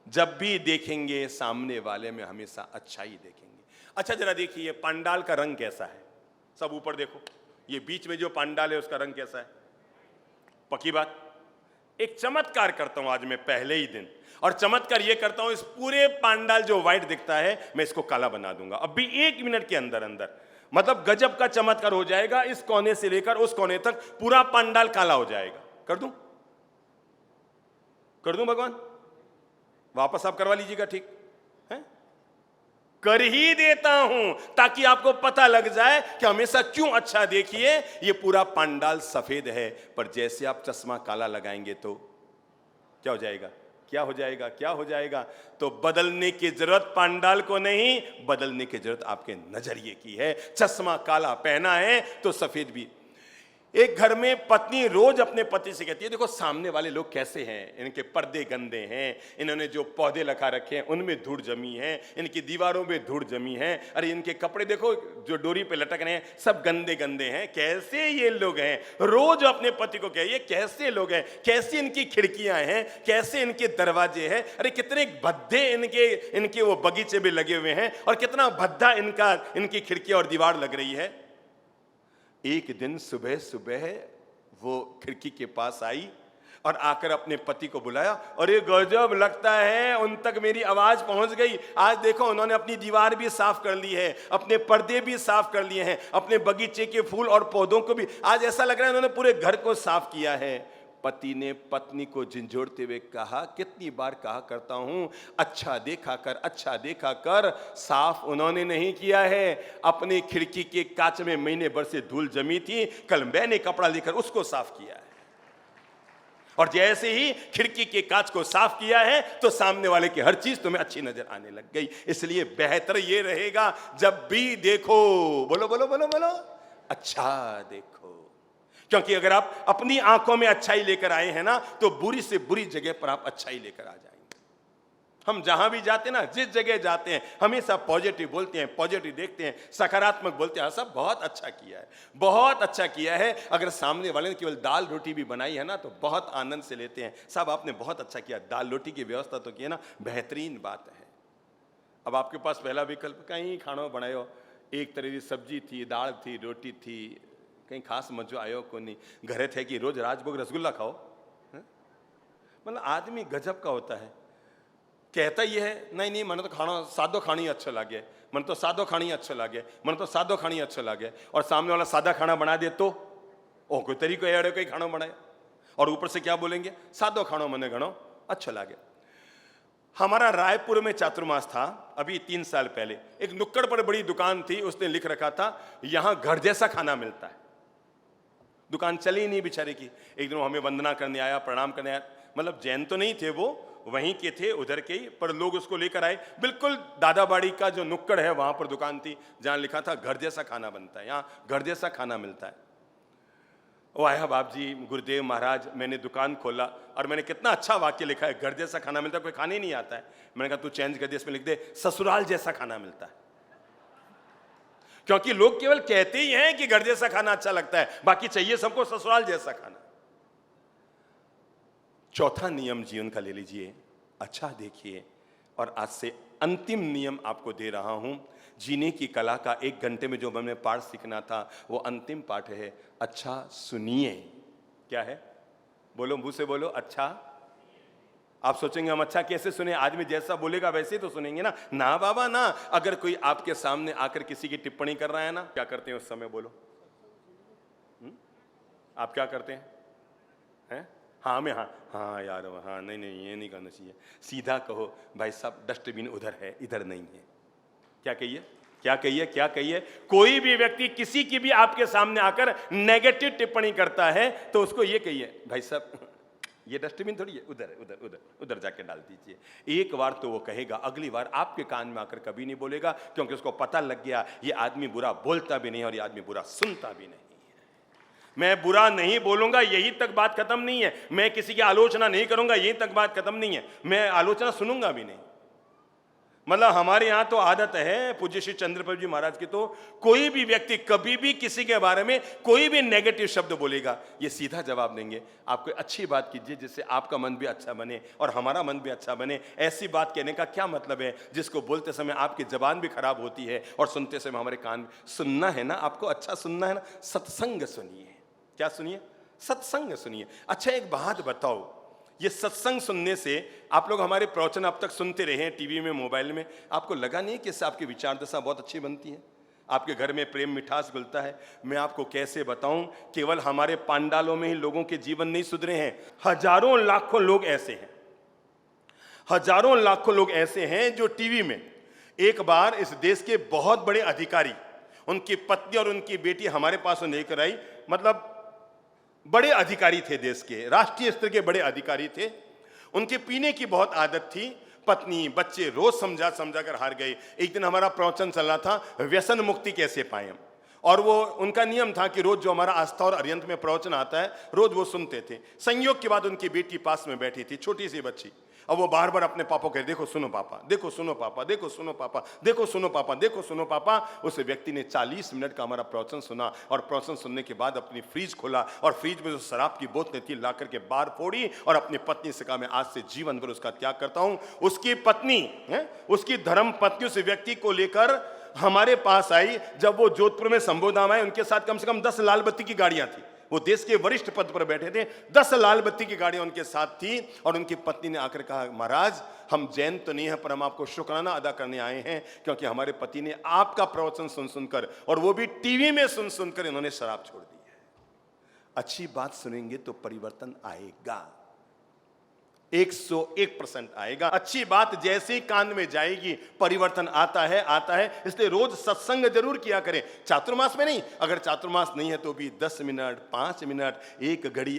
जब भी देखेंगे सामने वाले में हमेशा अच्छाई देखेंगे। अच्छा जरा देखिए पंडाल का रंग कैसा है? सब ऊपर देखो, ये बीच में जो पंडाल है उसका रंग कैसा है? पक्की बात। एक चमत्कार करता हूं आज मैं पहले ही दिन, और चमत्कार ये करता हूं, इस पूरे पंडाल जो व्हाइट दिखता है मैं इसको काला बना दूंगा अभी 1 मिनट के अंदर अंदर। मतलब गजब का चमत्कार हो जाएगा, इस कोने से लेकर उस कोने तक पूरा पंडाल काला हो जाएगा। कर दूं? कर दूं भगवान? वापस आप करवा लीजिएगा, ठीक है? कर ही देता हूं ताकि आपको पता लग जाए कि हमेशा क्यों अच्छा देखिए। ये पूरा पंडाल सफेद है, पर जैसे आप चश्मा काला लगाएंगे तो क्या हो जाएगा, क्या हो जाएगा, क्या हो जाएगा। तो बदलने की जरूरत पंडाल को नहीं, बदलने की जरूरत आपके नजरिए की है। चश्मा काला पहना है तो सफेद भी। एक घर में पत्नी रोज अपने पति से कहती है, देखो सामने वाले लोग कैसे हैं, इनके पर्दे गंदे हैं, इन्होंने जो पौधे लगा रखे हैं उनमें धूड़ जमी है, इनकी दीवारों में धूड़ जमी है, अरे इनके कपड़े देखो जो डोरी पे लटक रहे हैं सब गंदे गंदे हैं, कैसे ये लोग हैं। रोज अपने पति को कहिए कैसे लोग हैं, कैसी इनकी खिड़कियां हैं, कैसे इनके दरवाजे हैं, अरे कितने भद्दे इनके वो बगीचे में लगे हुए हैं और कितना भद्दा इनकी खिड़कियां और दीवार लग रही है। एक दिन सुबह सुबह वो खिड़की के पास आई और आकर अपने पति को बुलाया, और ये गजब लगता है उन तक मेरी आवाज पहुंच गई। आज देखो उन्होंने अपनी दीवार भी साफ कर ली है, अपने पर्दे भी साफ कर लिए हैं, अपने बगीचे के फूल और पौधों को भी आज ऐसा लग रहा है उन्होंने पूरे घर को साफ किया है। पति ने पत्नी को झिंझोड़ते हुए कहा, कितनी बार कहा करता हूं अच्छा देखा कर, अच्छा देखा कर। साफ उन्होंने नहीं किया है, अपनी खिड़की के कांच में महीने भर से धूल जमी थी, कल मैंने कपड़ा लेकर उसको साफ किया है। और जैसे ही खिड़की के कांच को साफ किया है तो सामने वाले की हर चीज तुम्हें अच्छी नजर आने लग गई। इसलिए बेहतर ये रहेगा जब भी देखो, बोलो बोलो बोलो बोलो, अच्छा देखो। क्योंकि अगर आप अपनी आंखों में अच्छाई लेकर आए हैं ना तो बुरी से बुरी जगह पर आप अच्छाई लेकर आ जाएंगे। हम जहां भी जाते हैं ना, जिस जगह जाते हैं हमेशा पॉजिटिव बोलते हैं, पॉजिटिव देखते हैं, सकारात्मक बोलते हैं, सब बहुत अच्छा किया है, बहुत अच्छा किया है। अगर सामने वाले ने केवल दाल रोटी भी बनाई है ना तो बहुत आनंद से लेते हैं, साहब आपने बहुत अच्छा किया, दाल रोटी की व्यवस्था तो की है ना, बेहतरीन बात है। अब आपके पास पहला विकल्प कहीं खाना बनायो, एक तरह की सब्जी थी, दाल थी, रोटी थी, कहीं खास मजो आयो को नहीं। घरे थे कि रोज राजभोग रसगुल्ला खाओ, मतलब आदमी गजब का होता है। कहता ये है नहीं नहीं मन तो खाना सादो खानी अच्छा लगे, मन तो सादो खानी अच्छा लगे, मन तो सादो खानी अच्छा लगे, और सामने वाला सादा खाना बना दे तो ओ कोई तरीको एड़े कोई खाना बनाए, और ऊपर से क्या बोलेंगे, सादो खानो मने घणो अच्छा लगे। हमारा रायपुर में चातुर्मास था अभी 3 साल पहले, एक नुक्कड़ पर बड़ी दुकान थी, उसने लिख रखा था यहां घर जैसा खाना मिलता है। दुकान चली नहीं बेचारे की। एक दिन वो हमें वंदना करने आया, प्रणाम करने आया, मतलब जैन तो नहीं थे वो, वहीं के थे, उधर के ही, पर लोग उसको लेकर आए। बिल्कुल दादाबाड़ी का जो नुक्कड़ है वहां पर दुकान थी जहां लिखा था घर जैसा खाना बनता है, यहाँ घर जैसा खाना मिलता है। वो आया बाप जी गुरुदेव महाराज, मैंने दुकान खोला और मैंने कितना अच्छा वाक्य लिखा है, घर जैसा खाना मिलता है, कोई खाने नहीं आता है। मैंने कहा तू चेंज कर दे, इसमें लिख दे ससुराल जैसा खाना मिलता है, क्योंकि लोग केवल कहते ही हैं कि घर जैसा खाना अच्छा लगता है, बाकी चाहिए सबको ससुराल जैसा खाना। चौथा नियम जीवन का ले लीजिए, अच्छा देखिए। और आज से अंतिम नियम आपको दे रहा हूं, जीने की कला का 1 घंटे में जो हमें पाठ सीखना था वो अंतिम पाठ है, अच्छा सुनिए। क्या है, बोलो मुंह से बोलो, अच्छा। आप सोचेंगे हम अच्छा कैसे सुने, आदमी जैसा बोलेगा वैसे तो सुनेंगे ना, ना बाबा ना। अगर कोई आपके सामने आकर किसी की टिप्पणी कर रहा है ना, क्या करते हैं उस समय, बोलो आप क्या करते हैं? हाँ में हाँ हाँ यार हाँ नहीं नहीं ये नहीं करना चाहिए, सीधा कहो भाई साहब डस्टबिन उधर है इधर नहीं है। क्या कहिए, क्या कहिए, क्या कहिए। कोई भी व्यक्ति किसी की भी आपके सामने आकर नेगेटिव टिप्पणी करता है तो उसको ये कहिए भाई साहब ये डस्टबिन थोड़ी है, उधर उधर उधर उधर जाके डाल दीजिए। एक बार तो वो कहेगा, अगली बार आपके कान में आकर कभी नहीं बोलेगा, क्योंकि उसको पता लग गया ये आदमी बुरा बोलता भी नहीं और ये आदमी बुरा सुनता भी नहीं। मैं बुरा नहीं बोलूंगा यही तक बात खत्म नहीं है, मैं किसी की आलोचना नहीं करूंगा यही तक बात खत्म नहीं है, मैं आलोचना सुनूंगा भी नहीं। मतलब हमारे यहां तो आदत है पूज्य श्री चंद्रप्रभु जी महाराज की, तो कोई भी व्यक्ति कभी भी किसी के बारे में कोई भी नेगेटिव शब्द बोलेगा, ये सीधा जवाब देंगे, आप कोई अच्छी बात कीजिए जिससे आपका मन भी अच्छा बने और हमारा मन भी अच्छा बने। ऐसी बात कहने का क्या मतलब है जिसको बोलते समय आपकी जबान भी खराब होती है और सुनते समय हमारे कान। सुनना है ना आपको, अच्छा सुनना है ना, सत्संग सुनिए। क्या सुनिए, सत्संग सुनिए। अच्छा एक बात बताओ, ये सत्संग सुनने से आप लोग हमारे प्रवचन अब तक सुनते रहे हैं टीवी में, मोबाइल में, आपको लगा नहीं कि इससे आपकी विचार दशा बहुत अच्छी बनती है, आपके घर में प्रेम मिठास घुलता है? मैं आपको कैसे बताऊं, केवल हमारे पांडालों में ही लोगों के जीवन नहीं सुधरे हैं, हजारों लाखों लोग ऐसे हैं, हजारों लाखों लोग ऐसे हैं जो टीवी में एक बार इस देश के बहुत बड़े अधिकारी, उनकी पत्नी और उनकी बेटी हमारे पास लेकर आई। मतलब बड़े अधिकारी थे, देश के राष्ट्रीय स्तर के बड़े अधिकारी थे। उनके पीने की बहुत आदत थी। पत्नी बच्चे रोज समझा समझा कर हार गए। एक दिन हमारा प्रवचन चल रहा था, व्यसन मुक्ति कैसे पाएं हम। और वो उनका नियम था कि रोज जो हमारा आस्था और अरियंत में प्रवचन आता है, रोज वो सुनते थे। संयोग के बाद उनकी बेटी पास में बैठी थी, छोटी सी बच्ची। अब वो बार बार अपने पापा कहे, देखो सुनो पापा, देखो सुनो पापा, देखो सुनो पापा, देखो सुनो पापा, देखो सुनो पापा। उस व्यक्ति ने 40 मिनट का हमारा प्रवचन सुना और प्रवचन सुनने के बाद अपनी फ्रिज खोला और फ्रिज में जो शराब की बोतलें थी ला करके बाहर फोड़ी और अपनी पत्नी से कहा, मैं आज से जीवन भर उसका त्याग करता हूं। उसकी पत्नी उसकी धर्म पत्नी उस व्यक्ति को लेकर हमारे पास आई। जब वो जोधपुर में संबोधाम आए, उनके साथ कम से कम 10 लाल बत्ती की गाड़ियां थी। वो देश के वरिष्ठ पद पर बैठे थे, 10 लाल बत्ती की गाड़ियां उनके साथ थी। और उनकी पत्नी ने आकर कहा, महाराज हम जैन तो नहीं है, पर हम आपको शुक्राना अदा करने आए हैं, क्योंकि हमारे पति ने आपका प्रवचन सुन सुनकर, और वो भी टीवी में सुन सुनकर, इन्होंने शराब छोड़ दी है। अच्छी बात सुनेंगे तो परिवर्तन आएगा, 101% आएगा। अच्छी बात जैसे ही कान में जाएगी परिवर्तन आता है, आता है। इसलिए रोज सत्संग जरूर किया करें, चातुर्मास में नहीं। अगर चातुर्मास नहीं है तो भी 10 मिनट, 5 मिनट, 1 घड़ी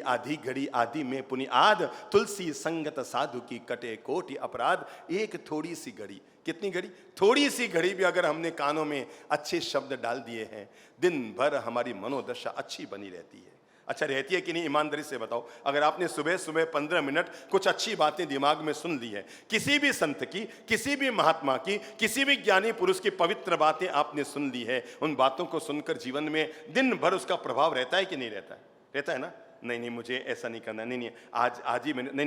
आधी में पुनियाद, तुलसी संगत साधु की कटे कोटि अपराध। एक थोड़ी सी घड़ी, कितनी घड़ी? थोड़ी सी घड़ी भी अगर हमने कानों में अच्छे शब्द डाल दिए हैं, दिन भर हमारी मनोदशा अच्छी बनी रहती है। अच्छा रहती है कि नहीं, ईमानदारी से बताओ। अगर आपने सुबह सुबह 15 मिनट कुछ अच्छी बातें दिमाग में सुन ली है, किसी भी संत की, किसी भी महात्मा की, किसी भी ज्ञानी पुरुष की पवित्र बातें आपने सुन ली है, उन बातों को सुनकर जीवन में दिन भर उसका प्रभाव रहता है कि नहीं रहता है? रहता है ना? नहीं, मुझे ऐसा नहीं करना, नहीं आज ही मैंने,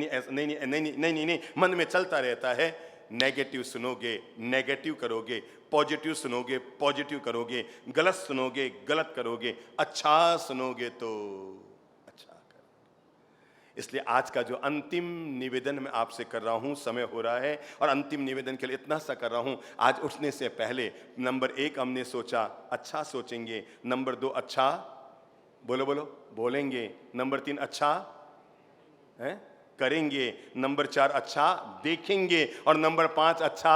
नहीं, मन में चलता रहता है। नेगेटिव सुनोगे, नेगेटिव करोगे, पॉजिटिव सुनोगे, पॉजिटिव करोगे, गलत सुनोगे, गलत करोगे, अच्छा सुनोगे तो अच्छा करोगे। इसलिए आज का जो अंतिम निवेदन मैं आपसे कर रहा हूं, समय हो रहा है, और अंतिम निवेदन के लिए इतना सा कर रहा हूं। आज उठने से पहले नंबर 1 हमने सोचा अच्छा सोचेंगे, नंबर 2 अच्छा बोलेंगे, नंबर 3 अच्छा है करेंगे, नंबर 4 अच्छा देखेंगे, और नंबर 5 अच्छा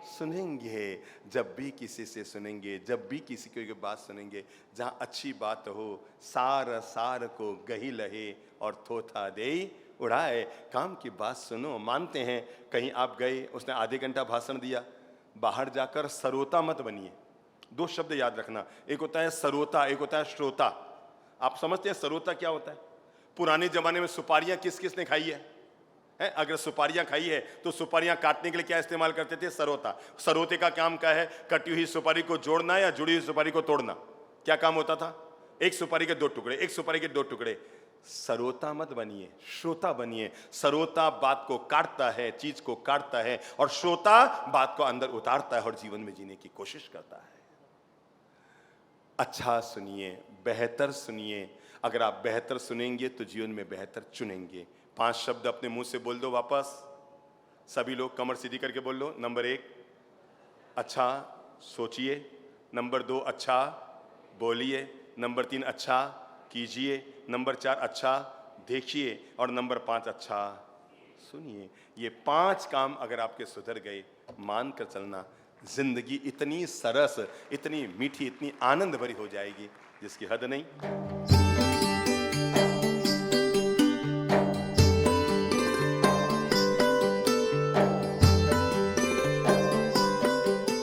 सुनेंगे। जब भी किसी से सुनेंगे, जब भी किसी की बात सुनेंगे, जहां अच्छी बात हो, सार सार को गही लहे और थोथा दे उड़ाए। काम की बात सुनो। मानते हैं कहीं आप गए, उसने आधे घंटा भाषण दिया, बाहर जाकर सरोता मत बनिए। 2 शब्द याद रखना, एक होता है सरोता, एक होता है श्रोता। आप समझते हैं सरोता क्या होता है? पुराने जमाने में सुपारियां किस किस ने खाई है? अगर सुपारियां खाई है तो सुपारियां काटने के लिए क्या इस्तेमाल करते थे? सरोता। सरोते का काम क्या है? कटी हुई सुपारी को जोड़ना या जुड़ी हुई सुपारी को तोड़ना। क्या काम होता था? एक सुपारी के 2 टुकड़े, एक सुपारी के 2 टुकड़े। सरोता मत बनिए, श्रोता बनिए। सरोता बात को काटता है, चीज को काटता है, और श्रोता बात को अंदर उतारता है और जीवन में जीने की कोशिश करता है। अच्छा सुनिए, बेहतर सुनिए। अगर आप बेहतर सुनेंगे तो जीवन में बेहतर चुनेंगे। 5 शब्द अपने मुंह से बोल दो वापस। सभी लोग कमर सीधी करके बोल लो। नंबर 1 अच्छा सोचिए, नंबर 2 अच्छा बोलिए, नंबर 3 अच्छा कीजिए, नंबर 4 अच्छा देखिए, और नंबर 5 अच्छा सुनिए। ये 5 काम अगर आपके सुधर गए, मान कर चलना, जिंदगी इतनी सरस, इतनी मीठी, इतनी आनंद भरी हो जाएगी जिसकी हद नहीं।